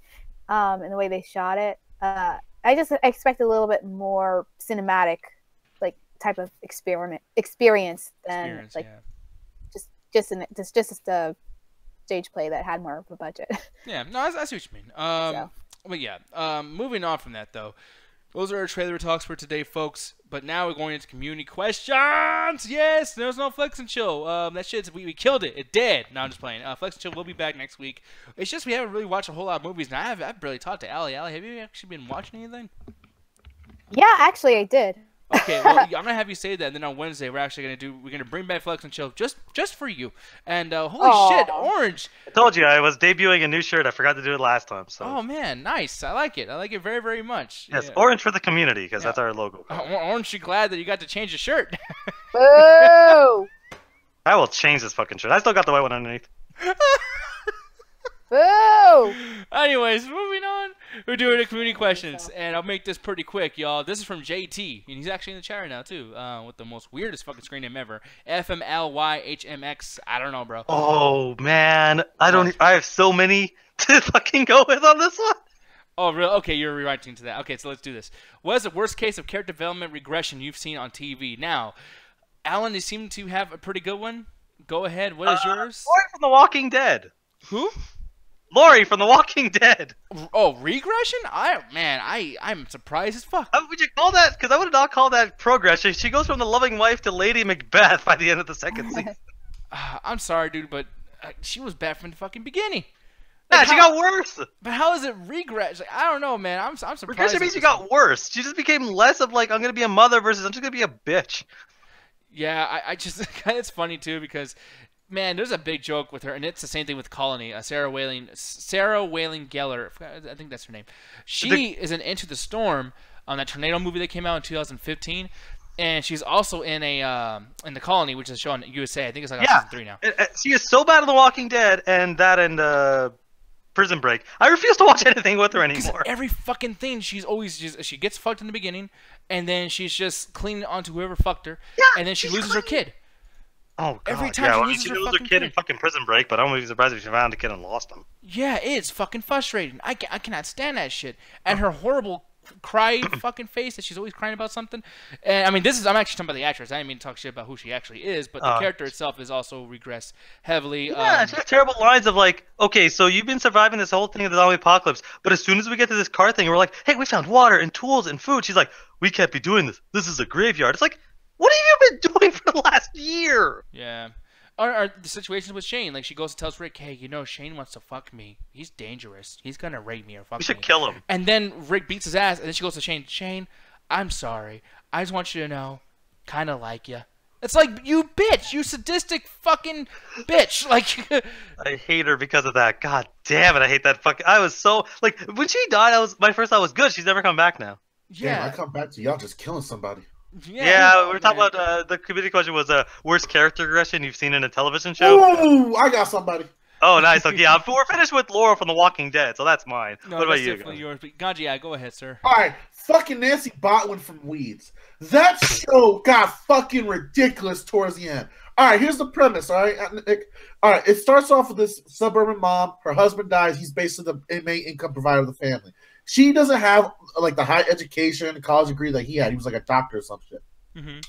and the way they shot it. I just expect a little bit more cinematic, like type of experience than like just a stage play that had more of a budget. Yeah, no, I see what you mean. But yeah, moving on from that though, those are our trailer talks for today, folks. But now we're going into community questions. Yes, there's no Flex and Chill. That shit's we killed it. It did. No, I'm just playing. Flex and Chill will be back next week. It's just we haven't really watched a whole lot of movies, and I've barely talked to Allie. Allie, have you actually been watching anything? Yeah, actually, I did. Okay, well, I'm gonna have you say that, and then on Wednesday we're gonna bring back Flex and Chill just for you. And holy shit, Orange! I told you I was debuting a new shirt. I forgot to do it last time. So. Oh man, nice! I like it. I like it very, very much. Yes, Yeah. orange for the community because that's our logo. Orange, you glad that you got to change the shirt? Boo! I will change this fucking shirt. I still got the white one underneath. Boo! Anyways, moving on. We're doing the community questions, and I'll make this pretty quick, y'all. This is from JT, and he's actually in the chat right now too, with the most weirdest fucking screen name ever. FMLYHMX. I don't know, bro. Oh man, I have so many to fucking go with on this one. Oh, really? Okay, you're rewriting to that. Okay, so let's do this. What is the worst case of character development regression you've seen on TV? Now, Alan, you seem to have a pretty good one. Go ahead. What is yours? Laurie from The Walking Dead. Who? Laurie from The Walking Dead. Oh, regression? I'm surprised as fuck. How would you call that? Because I would not call that progression. She goes from the loving wife to Lady Macbeth by the end of the second season. I'm sorry, dude, but she was bad from the fucking beginning. Yeah, she got worse. But how is it regress? Like, I don't know, man. I'm surprised. Regression means she got worse. She just became less of like, I'm going to be a mother versus I'm just going to be a bitch. Yeah, I just, it's funny too because, man, there's a big joke with her, and it's the same thing with Colony. Sarah Whaling Gellar, I think that's her name. She is in Into the Storm on that tornado movie that came out in 2015, and she's also in in the Colony, which is a show on USA. I think it's like on season 3 now. She is so bad in The Walking Dead and Prison Break. I refuse to watch anything with her anymore. Every fucking thing, she gets fucked in the beginning, and then she's just clinging onto whoever fucked her, and then she loses her kid. Oh, God. Every time she loses her kid in fucking Prison Break, but I wouldn't be surprised if she found the kid and lost him. Yeah, it's fucking frustrating. I cannot stand that shit. And her horrible cry fucking face that she's always crying about something. And I mean, I'm actually talking about the actress. I didn't mean to talk shit about who she actually is, but the character itself is also regressed heavily. Yeah, she has terrible lines of like, okay, so you've been surviving this whole thing of the zombie apocalypse, but as soon as we get to this car thing, we're like, hey, we found water and tools and food. She's like, we can't be doing this. This is a graveyard. It's like, what have you been doing for the last year? Yeah. Or the situations with Shane, like she goes and tells Rick, hey, Shane wants to fuck me. He's dangerous. He's gonna rape me or fuck me. We should kill him. And then Rick beats his ass, and then she goes to Shane, I'm sorry. I just want you to know, kind of like you. It's like, you bitch, you sadistic fucking bitch. Like, I hate her because of that. God damn it, I hate that fucking. I was so like when she died. My first thought was good. She's never come back now. yeah, Damn, I come back to y'all just killing somebody. Yeah, we were talking about the community question was worst character regression you've seen in a television show. Ooh, I got somebody. Oh, nice. Okay, yeah, we're finished with Laura from The Walking Dead, so that's mine. No, what about that's you? definitely yours. But Ganji, yeah, go ahead, sir. All right, fucking Nancy Botwin from Weeds. That show got fucking ridiculous towards the end. All right, here's the premise. All right, it starts off with this suburban mom. Her husband dies. He's basically the main income provider of the family. She doesn't have like the high education, college degree that he had. He was like a doctor or some shit. And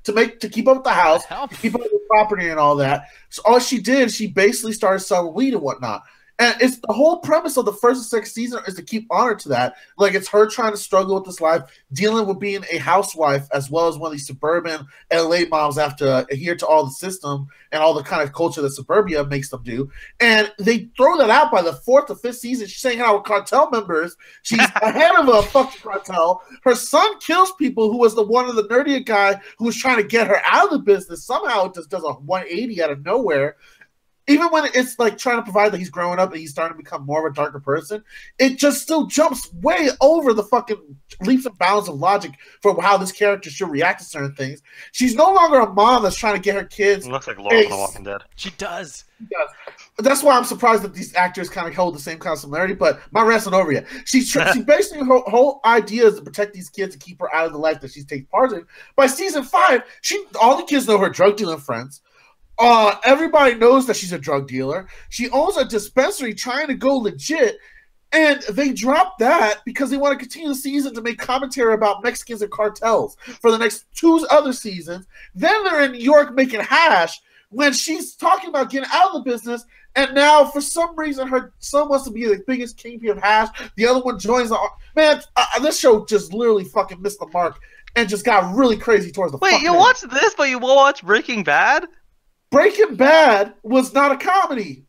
to keep up with the house, to keep up with the property and all that. So all she did, she basically started selling weed and whatnot. And it's the whole premise of the first and second season is to keep honor to that. Like, it's her trying to struggle with this life, dealing with being a housewife, as well as one of these suburban LA moms have to adhere to all the system and all the kind of culture that suburbia makes them do. And they throw that out by the 4th or 5th season. She's hanging out with cartel members. She's ahead of a fucking cartel. Her son kills people, who was the one of the nerdier guy who was trying to get her out of the business. Somehow it just does a 180 out of nowhere. Even when it's like trying to provide that he's growing up and he's starting to become more of a darker person, it just still jumps way over the fucking leaps and bounds of logic for how this character should react to certain things. She's no longer a mom that's trying to get her kids. It looks like Laura from The Walking Dead. She does. That's why I'm surprised that these actors kind of hold the same kind of similarity, but my rant's not over yet. She basically, her whole idea is to protect these kids and keep her out of the life that she takes part in. By season 5, all the kids know her drug dealing friends. Everybody knows that she's a drug dealer. She owns a dispensary trying to go legit, and they dropped that because they want to continue the season to make commentary about Mexicans and cartels for the next 2 other seasons. Then they're in New York making hash when she's talking about getting out of the business, and now for some reason her son wants to be the biggest kingpin of hash. The other one joins the man. This show just literally fucking missed the mark and just got really crazy towards the. Wait, you watched this, but you won't watch Breaking Bad? Breaking Bad was not a comedy.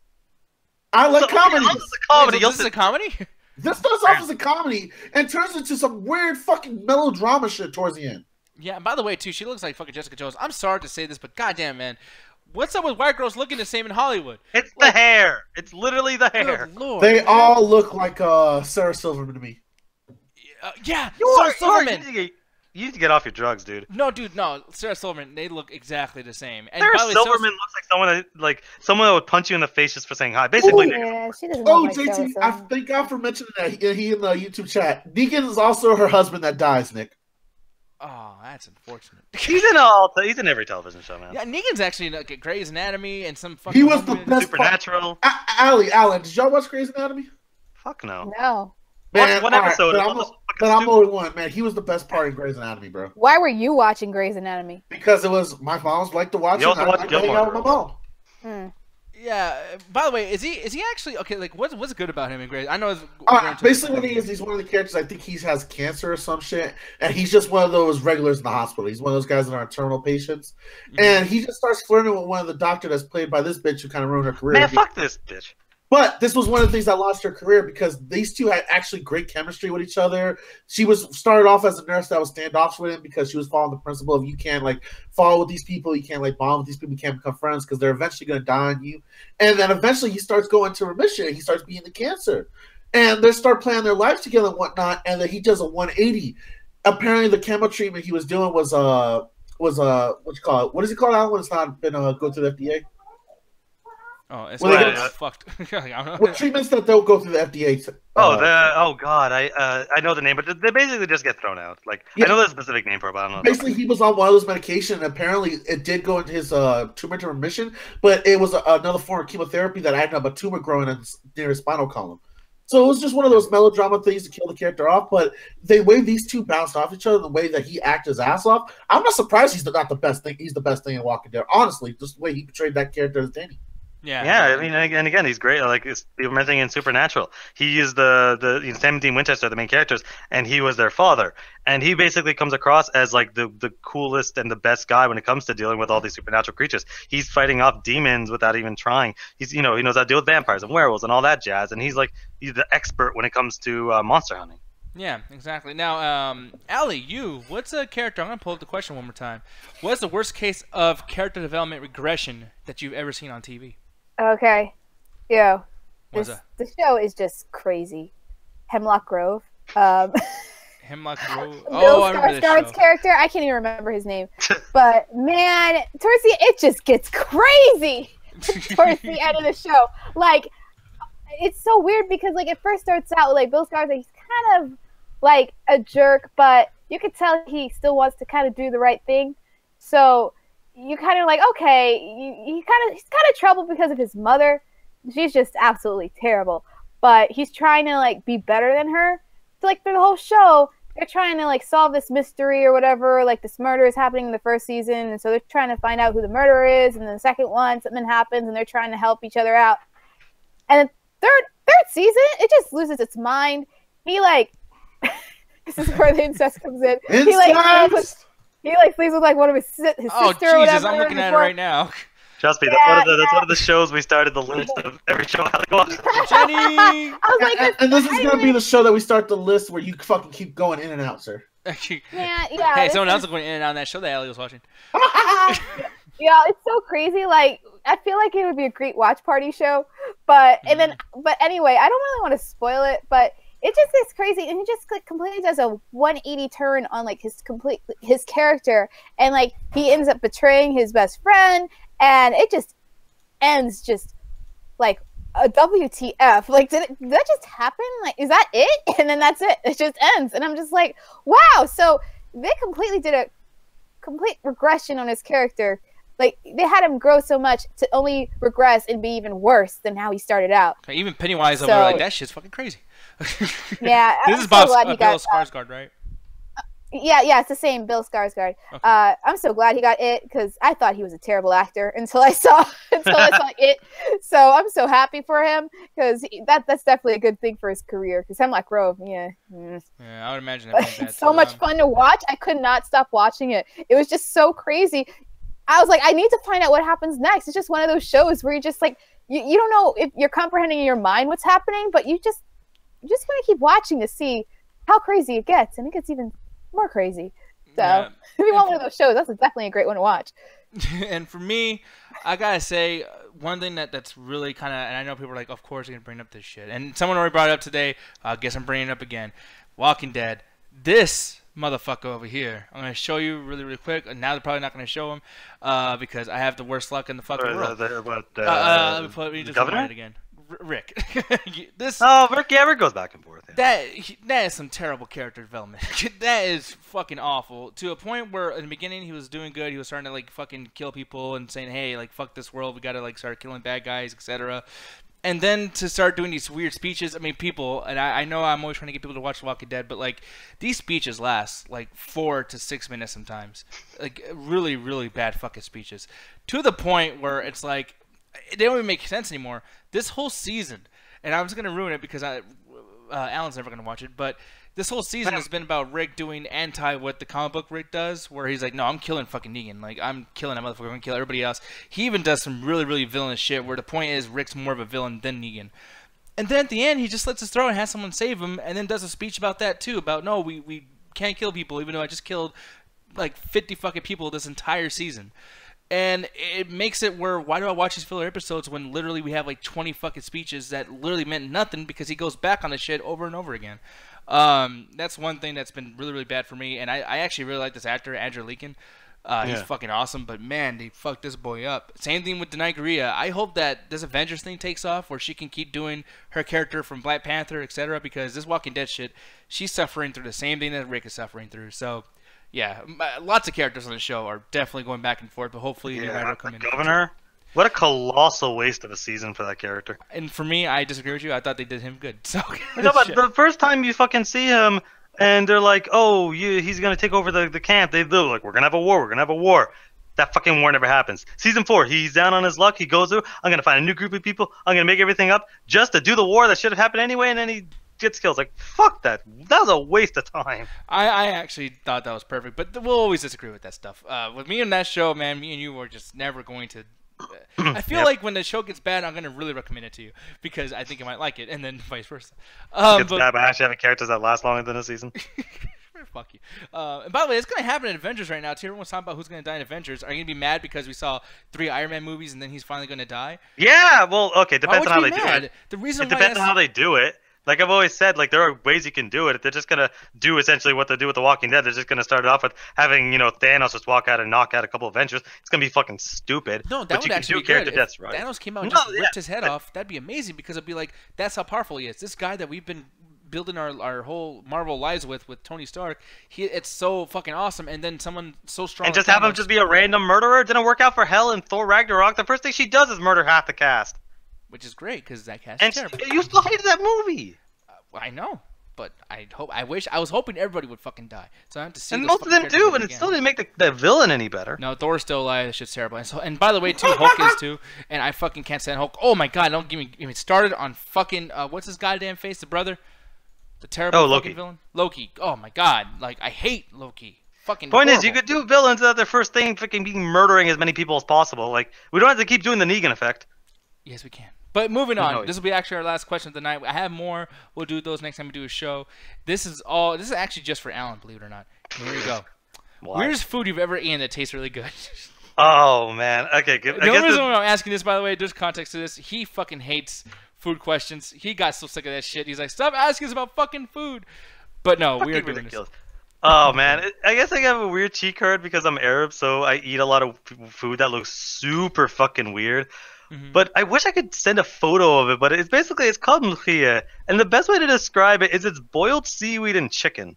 I like comedy. This is a comedy. Wait, so this is a comedy? This starts off as a comedy and turns into some weird fucking melodrama shit towards the end. Yeah, and by the way, too, she looks like fucking Jessica Jones. I'm sorry to say this, but goddamn, man. What's up with white girls looking the same in Hollywood? It's the hair. It's literally the hair. Good Lord, They man. all look like Sarah Silverman to me. Yeah, Sarah Sarah Silverman. You need to get off your drugs, dude. No, dude, no. Sarah Silverman, they look exactly the same. And Sarah by the way, Silverman looks like someone that would punch you in the face just for saying hi. Basically, Yeah, she doesn't Oh, look like JT, Sarah I Silverman. thank God for mentioning that. He in the YouTube chat. Deacon is also her husband that dies, Nick. Oh, that's unfortunate. he's in every television show, man. Yeah, Negan's actually like at Grey's Anatomy and some fucking. He was the woman. best Supernatural. Alan, did y'all watch Grey's Anatomy? Fuck no. No. Man, What all right, episode? but I'm only one, man. He was the best part in Grey's Anatomy, bro. Why were you watching Grey's Anatomy? Because it was my mom's like to watch You it. also And I watch like to hang Gilmore out with my mom. Hmm. Yeah. By the way, is he actually okay? Like, what's good about him in Grey's? I know. Basically, what he is, he's one of the characters. I think he has cancer or some shit, and he's just one of those regulars in the hospital. He's one of those guys that are terminal patients, and he just starts flirting with one of the doctor that's played by this bitch who kind of ruined her career. Man, fuck this bitch. But this was one of the things that lost her career because these two had actually great chemistry with each other. She started off as a nurse that was standoffish with him because she was following the principle of you can't like follow with these people, you can't like bond with these people, you can't become friends because they're eventually going to die on you. And then eventually he starts going to remission. He starts beating the cancer, and they start planning their lives together and whatnot. And then he does a 180. Apparently, the chemo treatment he was doing was what you call it? What is it called, Alan, when it's not been go through the FDA? Oh, it's Well, fucked. I don't know. What treatments that don't go through the FDA? Oh god, I know the name, but they basically just get thrown out. Like Yeah. I know there's a specific name for it, but I don't know. Basically, he was on one of those medications, and apparently it did go into his tumor to remission, but it was another form of chemotherapy that ended up a tumor growing near his spinal column. So it was just one of those melodrama things to kill the character off, but the way these two bounced off each other, the way that he acted his ass off, I'm not surprised he's not the best thing. He's the best thing in Walking Dead. Honestly, just the way he portrayed that character as Danny. Yeah, I mean, and again, he's great. Like you were mentioning in Supernatural, he used the Sam and Dean Winchester, the main characters, and he was their father. And he basically comes across as like the coolest and the best guy when it comes to dealing with all these supernatural creatures. He's fighting off demons without even trying. He knows how to deal with vampires and werewolves and all that jazz. And he's the expert when it comes to monster hunting. Yeah, exactly. Now, Allie, what's a character? I'm gonna pull up the question one more time. What's the worst case of character development regression that you've ever seen on TV? Okay. Yeah. What's The show is just crazy. Hemlock Grove. Hemlock Grove. Bill I remember this Skarsgård's show. character. I can't even remember his name. But man, towards the it just gets crazy towards the end of the show. Like, it's so weird because like it first starts out like Bill Skarsgård, he's kind of like a jerk, but you could tell he still wants to kind of do the right thing. So you kind of like, okay, he's kind of trouble because of his mother. She's just absolutely terrible. But he's trying to like be better than her. So like through the whole show, they're trying to like solve this mystery or whatever. Like this murder is happening in the first season, and so they're trying to find out who the murderer is. And then the second one, something happens, and they're trying to help each other out. And then third season, it just loses its mind. He like this is where the incest comes in. Incest! He like sleeps with like one of his sister. Oh or Jesus, whatever I'm looking at it right now. Trust me, that's one of the shows we started the list of every show how to go. Jenny. I was like, And this is gonna be the show that we start the list where you fucking keep going in and out, sir. yeah. Hey, someone else is going in and out on that show that Ellie was watching. Yeah, it's so crazy. Like, I feel like it would be a great watch party show, but anyway, I don't really want to spoil it, but it just gets crazy, and he just like completely does a 180 turn on like his character, and like he ends up betraying his best friend, and it just ends just like a WTF. Like, did that just happen? Like, is that it? And then that's it. It just ends, and I'm just like, wow. So they completely did a complete regression on his character. Like, they had him grow so much to only regress and be even worse than how he started out. Okay, even Pennywise over there, like, that shit's fucking crazy. Yeah, this is Bill Skarsgård, right? Yeah, it's the same Bill Skarsgård. Okay. I'm so glad he got it because I thought he was a terrible actor until I saw it. So I'm so happy for him because that's definitely a good thing for his career. Because Hemlock Grove, yeah, I would imagine that it's so much fun to watch. I could not stop watching it. It was just so crazy. I was like, I need to find out what happens next. It's just one of those shows where you're just like, you don't know if you're comprehending in your mind what's happening, but you just want to keep watching to see how crazy it gets, and it gets even more crazy. So if you want one of those shows, that's definitely a great one to watch. And for me, I gotta say one thing that's really kind of, and I know people are like, of course you're gonna bring up this shit, and someone already brought it up today. I guess I'm bringing it up again. Walking Dead. This motherfucker over here. I'm gonna show you really quick. And now they're probably not gonna show him because I have the worst luck in the fucking world. Let me just rewind it again. Rick. Rick, Rick goes back and forth. Yeah. That is some terrible character development. That is fucking awful. To a point where in the beginning he was doing good. He was starting to like fucking kill people and saying, "Hey, like fuck this world. We gotta like start killing bad guys, etc." And then to start doing these weird speeches. I mean, people, and I know I'm always trying to get people to watch The Walking Dead, but like these speeches last like 4 to 6 minutes sometimes. Like really, really bad fucking speeches. To the point where it's like they don't even make sense anymore. This whole season, and I was gonna ruin it because Alan's never gonna watch it, but this whole season has been about Rick doing what the comic book Rick does, where he's like, no, I'm killing fucking Negan. Like, I'm killing that motherfucker. I'm gonna kill everybody else. He even does some really, really villainous shit where the point is Rick's more of a villain than Negan. And then at the end, he just lets us throw and has someone save him, and then does a speech about that too, about, no, we can't kill people, even though I just killed like 50 fucking people this entire season. And it makes it where, why do I watch these filler episodes when literally we have like 20 fucking speeches that literally meant nothing because he goes back on the shit over and over again. That's one thing that's been really, really bad for me. And I actually really like this actor, Andrew Lincoln. He's fucking awesome, but man, they fucked this boy up. Same thing with Denai Guerrilla. I hope that this Avengers thing takes off where she can keep doing her character from Black Panther, etc. Because this Walking Dead shit, she's suffering through the same thing that Rick is suffering through. So, yeah, lots of characters on the show are definitely going back and forth, but hopefully the writer will come in. Governor, what a colossal waste of a season for that character. And for me, I disagree with you. I thought they did him good. So no, but the first time you fucking see him, and they're like, "Oh, he's gonna take over the camp." They're like, "We're gonna have a war. We're gonna have a war." That fucking war never happens. Season 4, he's down on his luck. He goes through. I'm gonna find a new group of people. I'm gonna make everything up just to do the war that should have happened anyway, and then he gets killed. Like, fuck that. That was a waste of time. I actually thought that was perfect, but we'll always disagree with that stuff. With me and that show, man, me and you were just never going to. I feel like when the show gets bad, I'm going to really recommend it to you because I think you might like it, and then vice versa. It's bad by actually having characters that last longer than a season. Fuck you. And by the way, it's going to happen in Avengers right now, too. Everyone's talking about who's going to die in Avengers. Are you going to be mad because we saw 3 Iron Man movies and then he's finally going to die? Yeah, well, okay, depends on how they do it. The reason it depends on how they do it. Like I've always said, like there are ways you can do it. If they're just gonna do essentially what they do with The Walking Dead, they're just gonna start it off with having Thanos just walk out and knock out a couple of Avengers. It's gonna be fucking stupid. No, that would actually be good. If Thanos came out and just ripped his head off, that'd be amazing because it'd be like that's how powerful he is. This guy that we've been building our whole Marvel lives with Tony Stark, it's so fucking awesome. And then someone so strong, and just have him just be a random murderer. It didn't work out for Hel in Thor Ragnarok. The first thing she does is murder half the cast. Which is great because that cast is terrible. You still hated that movie. I know. But I was hoping everybody would fucking die. So I have to see. And those most of fucking them characters do, live but it again. still didn't make the villain any better. No, Thor's still alive. That shit's terrible. And by the way, too, Hulk is too. And I fucking can't stand Hulk. Oh my god, don't get me started on fucking what's his goddamn face, the brother, the terrible Loki. fucking villain, Loki. Oh my god, like I hate Loki. Fucking. Point horrible. is, you could do villains that their first thing fucking being murdering as many people as possible. Like we don't have to keep doing the Negan effect. Yes, we can. But moving on, No. this will be actually our last question of the night. I have more. We'll do those next time we do a show. This is actually just for Alan, believe it or not. Here we go. Why? Weirdest food you've ever eaten that tastes really good? Oh man. Okay. Good. The only reason why I'm asking this, by the way, there's context to this. He fucking hates food questions. He got so sick of that shit. He's like, stop asking us about fucking food. But no, we are doing ridiculous. Oh man, I guess I have a weird cheat code because I'm Arab, so I eat a lot of food that looks super fucking weird. Mm-hmm. But I wish I could send a photo of it. But it's called mlukhia, and the best way to describe it is it's boiled seaweed and chicken.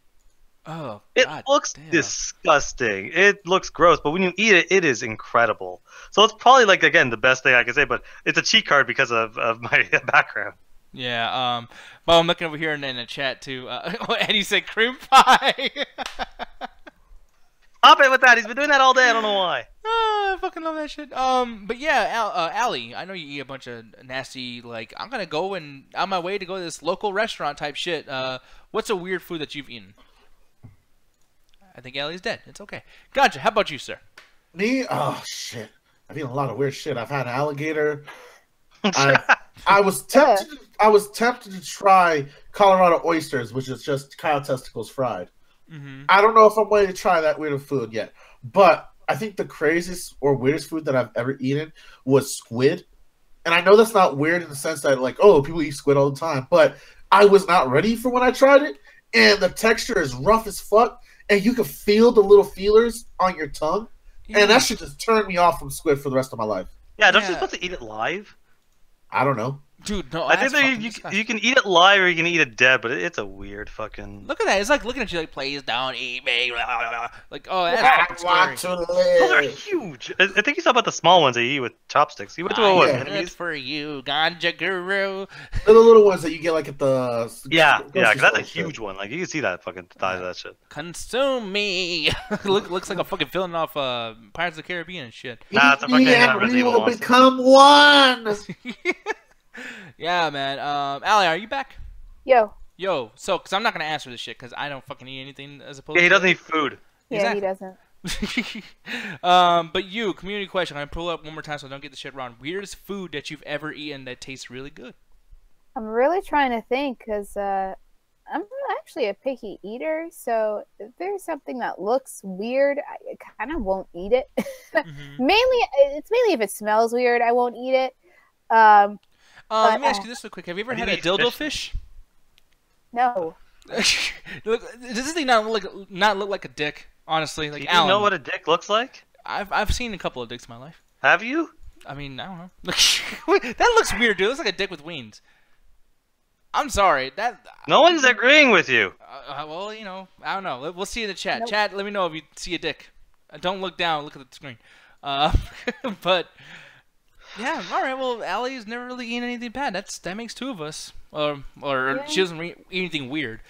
Oh, It God looks damn. disgusting. It looks gross, but when you eat it, it is incredible. So it's probably like again the best thing I can say, but it's a cheat card because of my background. Yeah, but I'm looking over here in the chat too. Eddie said cream pie. Stop it with that. He's been doing that all day. I don't know why. Oh, I fucking love that shit. But yeah, Allie, I know you eat a bunch of nasty. Like, I'm gonna go and on my way to go to this local restaurant type shit. What's a weird food that you've eaten? I think Allie's dead. It's okay. Gotcha. How about you, sir? Me? Oh shit! I've eaten a lot of weird shit. I've had an alligator. I was tempted. I was tempted to try Colorado oysters, which is just cow testicles fried. Mm-hmm. I don't know if I'm ready to try that weird food yet, but I think the craziest or weirdest food that I've ever eaten was squid. And I know that's not weird in the sense that, like, oh, people eat squid all the time, but I was not ready for when I tried it, and the texture is rough as fuck, and you can feel the little feelers on your tongue, and that should just turn me off from squid for the rest of my life. Yeah, don't Yeah. you supposed to eat it live? I don't know. Dude, no. I that's think fucking that disgusting. you can eat it live or you can eat it dead, but it's a weird fucking. Look at that. It's like looking at you like, please don't eat me. Like, oh, that's I fucking want scary. to Those are live. huge. I think you saw about the small ones that you eat with chopsticks. You went to a what? yeah. Good Enemies? for you, ganja guru. They're the little ones that you get like at the Yeah, grocery yeah, 'cause that's a store. huge one. Like you can see that fucking size of that shit. Consume me. Looks like a fucking villain off Pirates of the Caribbean and shit. Nah, it's a fucking and Resident we Evil will monster. become one. Yeah, man. Allie, are you back? Yo. Yo, because I'm not gonna answer this shit because I don't fucking eat anything as opposed. Yeah, he to doesn't eat food. Yeah, Exactly. he doesn't. But you, community question. I'm gonna pull up one more time so I don't get the shit wrong. Weirdest food that you've ever eaten that tastes really good. I'm really trying to think because I'm actually a picky eater. So if there's something that looks weird, I kind of won't eat it. Mm-hmm. It's mainly if it smells weird, I won't eat it. Let me ask you this real quick. Have you ever Have had you a eaten dildo fish? fish? No. Look, does this thing not look like a dick? Honestly, like Do you Alan. know what a dick looks like? I've seen a couple of dicks in my life. Have you? I mean, I don't know. That looks weird, dude. It looks like a dick with wings. I'm sorry. No one's agreeing with you. Well, you know, I don't know. We'll see in the chat. Nope. Chat, let me know if you see a dick. Don't look down. Look at the screen. But yeah, all right. Well, Allie's never really eaten anything bad. That makes two of us. Or Yeah. she doesn't eat anything weird.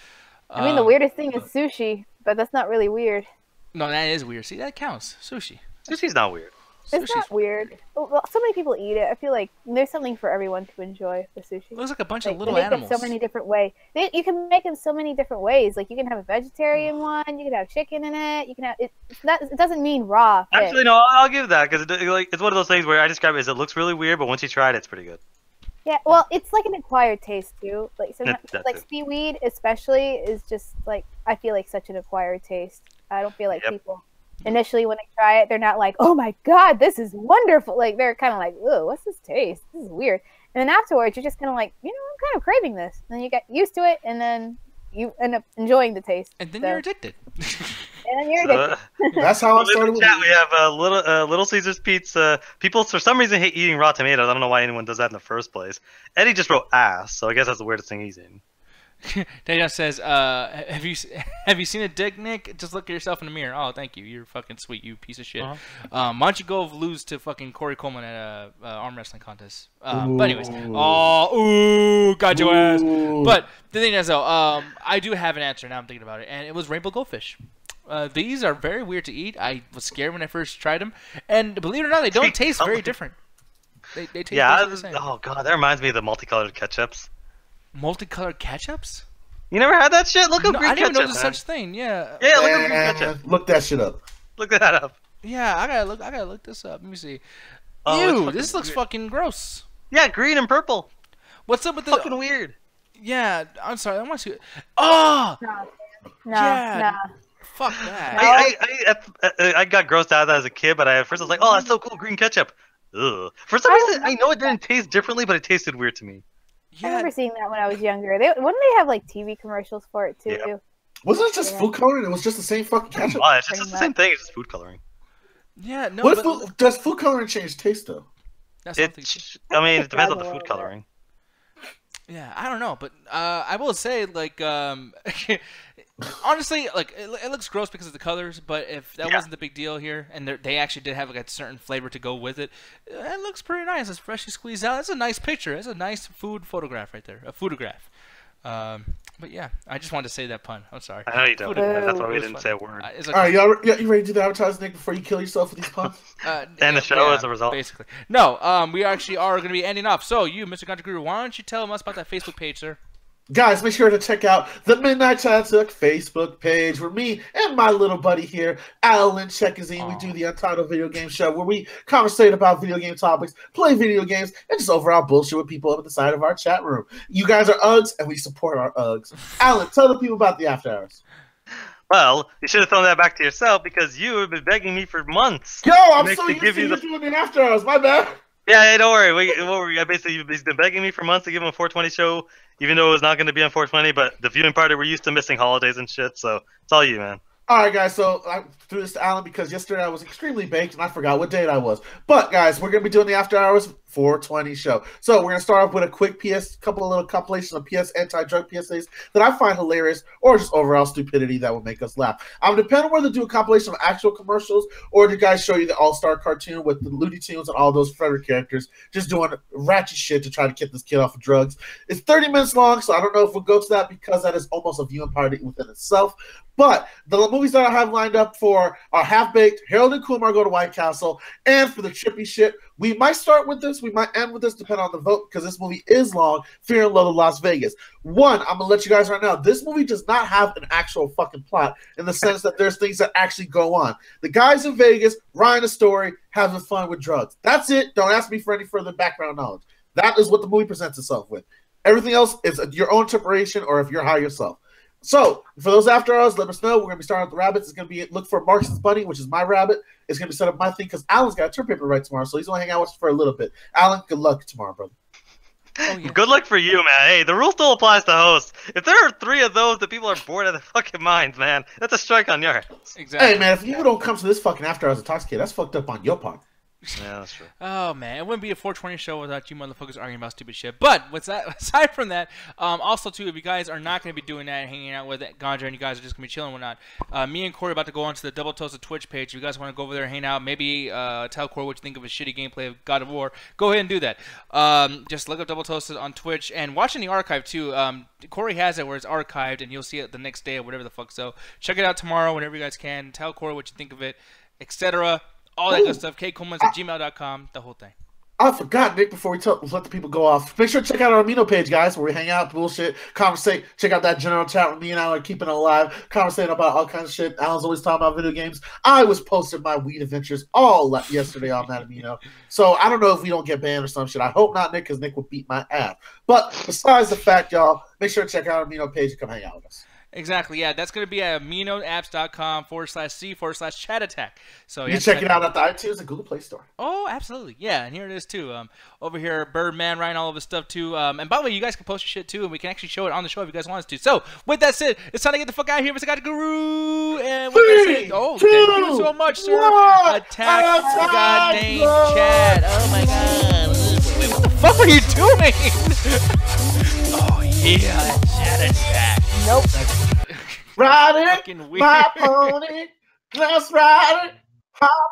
I mean, the weirdest thing is sushi, but that's not really weird. No, that is weird. See, that counts. Sushi. Sushi's not weird. It's Sushi's not weird. Well, so many people eat it. I feel like there's something for everyone to enjoy with sushi. looks like a bunch Like, of little they make animals. it so many different ways. You can make it so many different ways. Like you can have a vegetarian one. You can have chicken in it. You can have it. It doesn't mean raw fish. Actually, no, I'll give that because it's one of those things where I describe it as it looks really weird, but once you try it, it's pretty good. Yeah, well, it's like an acquired taste too. Like sometimes, That's like it. seaweed, especially, is just like I feel like such an acquired taste. I don't feel like Yep. people initially when they try it, they're not like, "Oh my god, this is wonderful!" Like they're kind of like, "Oh, what's this taste? This is weird." And then afterwards, you're just kind of like, "You know, I'm kind of craving this." And then you get used to it, and then you end up enjoying the taste. And then So- you're addicted. And then you're addicted. That's how I In started the with chat, we have Little Caesar's Pizza. People, for some reason, hate eating raw tomatoes. I don't know why anyone does that in the first place. Eddie just wrote ass, so I guess that's the weirdest thing he's eating. Daniel says, have you seen a dick, Nick? Just look at yourself in the mirror. Oh, thank you. You're fucking sweet, you piece of shit. Why don't you go lose to fucking Corey Coleman at a arm wrestling contest? But anyways, got your ass. But the thing is, though, I do have an answer now. I'm thinking about it, and it was rainbow goldfish. These are very weird to eat. I was scared when I first tried them, and believe it or not, they don't taste very different. They taste the same. Oh god, that reminds me of the multicolored ketchups. Multicolored ketchups? You never had that shit? Look up green ketchup. I didn't even know there's such thing. Yeah. Yeah, look up green ketchup. Look that shit up. Look that up. Yeah, I gotta look this up. Let me see. Ew, this looks fucking gross. Yeah, green and purple. What's up with the fucking weird? Yeah, I'm sorry. I want to. Oh. No. Fuck that. I got grossed out of that as a kid, but at first I was like, oh, that's so cool, green ketchup. Ugh. For some reason, I know it didn't taste differently, but it tasted weird to me. I remember seeing that when I was younger. Wouldn't they have like TV commercials for it too? Yeah. Wasn't it just food coloring? It was just the same fucking ketchup. It's just the same thing. It's just food coloring. Yeah, no. Does food coloring change taste though? It depends on the food coloring. Yeah, I don't know, but I will say, like, honestly, like, it looks gross because of the colors, but if that wasn't the big deal here, and they actually did have, like, a certain flavor to go with it, it looks pretty nice. It's freshly squeezed out. It's a nice picture. It's a nice food photograph right there. A foodograph. But yeah, I just wanted to say that pun. I'm sorry. I know you don't. That's why we didn't say a word. All right, you ready to do the advertising, Nick, before you kill yourself with these puns? And the show as a result. Basically. No, we actually are going to be ending off. So you, Mr. Content Guru, why don't you tell us about that Facebook page, sir? Guys, make sure to check out the Midnight Tantuk Facebook page where me and my little buddy here, Alan Checkazine, we do the Untitled Video Game Show where we conversate about video game topics, play video games, and just overall bullshit with people up at the side of our chat room. You guys are Uggs, and we support our Uggs. Alan, tell the people about the After Hours. Well, you should have thrown that back to yourself because you have been begging me for months. Yo, I'm so used to you doing the After Hours. My bad. Yeah, don't worry. Basically, he's been begging me for months to give him a 420 show, even though it was not going to be on 420. But the viewing party, we're used to missing holidays and shit, so it's all you, man. All right, guys, so I threw this to Alan because yesterday I was extremely baked and I forgot what date I was. But, guys, we're going to be doing the After Hours 420 show. So we're going to start off with a quick couple of little compilations of PS anti-drug PSAs that I find hilarious or just overall stupidity that will make us laugh. I'm depending on whether to do a compilation of actual commercials or to guys show you the All-Star cartoon with the Looney Tunes and all those Frederick characters just doing ratchet shit to try to get this kid off of drugs. It's 30 minutes long, so I don't know if we'll go to that because that is almost a viewing party within itself. But the movies that I have lined up for are Half-Baked, Harold and Kumar Go to White Castle, and for the trippy shit, we might start with this, we might end with this, depending on the vote, because this movie is long, Fear and Loathing Las Vegas. One, I'm going to let you guys right now, this movie does not have an actual fucking plot in the sense that there's things that actually go on. The guys in Vegas, writing a story, having fun with drugs. That's it. Don't ask me for any further background knowledge. That is what the movie presents itself with. Everything else is your own interpretation or if you're high yourself. So, for those After Hours, let us know. We're going to be starting with the rabbits. It's going to be look for Marx's Bunny, which is my rabbit. It's going to be set up my thing because Alan's got a tour paper right tomorrow, so he's going to hang out with us for a little bit. Alan, good luck tomorrow, brother. Oh, yeah. Good luck for you, man. Hey, the rule still applies to hosts. If there are 3 of those, the people are bored out of their fucking minds, man. That's a strike on your hands. Exactly. Hey, man, if you don't come to this fucking After Hours intoxicated, that's fucked up on your part. Yeah, that's true. Oh man, it wouldn't be a 420 show without you motherfuckers arguing about stupid shit. But with that, aside from that, also too, if you guys are not going to be doing that and hanging out with Ganja and you guys are just going to be chilling and whatnot, me and Corey are about to go onto the Double Toasted Twitch page. If you guys want to go over there and hang out, maybe tell Corey what you think of his shitty gameplay of God of War, go ahead and do that. Just look up Double Toasted on Twitch and watch in the archive too. Corey has it where it's archived and you'll see it the next day or whatever the fuck. So check it out tomorrow whenever you guys can. Tell Corey what you think of it, etc. All that good stuff. kcoleman@gmail.com. The whole thing. I forgot, Nick, before we let the people go off. Make sure to check out our Amino page, guys, where we hang out, bullshit, conversate. Check out that general chat with me and Alan, keeping it alive, conversating about all kinds of shit. Alan's always talking about video games. I was posting my weed adventures all yesterday on that Amino. So I don't know if we don't get banned or some shit. I hope not, Nick, because Nick would beat my ass. But besides the fact, y'all, make sure to check out our Amino page and come hang out with us. Exactly, yeah. That's going to be at aminoapps.com/c/chat attack. So you can check it out at the iTunes and Google Play Store. Oh, absolutely. Yeah, and here it is too. Over here, Birdman writing all of his stuff too. And by the way, you guys can post your shit too, and we can actually show it on the show if you guys want us to. So, with that said, it's time to get the fuck out of here, Mr. God Guru. And with that said, thank you so much, sir. Attack the goddamn chat. Oh my god. Wait, what the fuck were you doing? doing? Oh yeah, jet attack. Nope. Ride it, Fucking weird. my pony, let's ride it, hop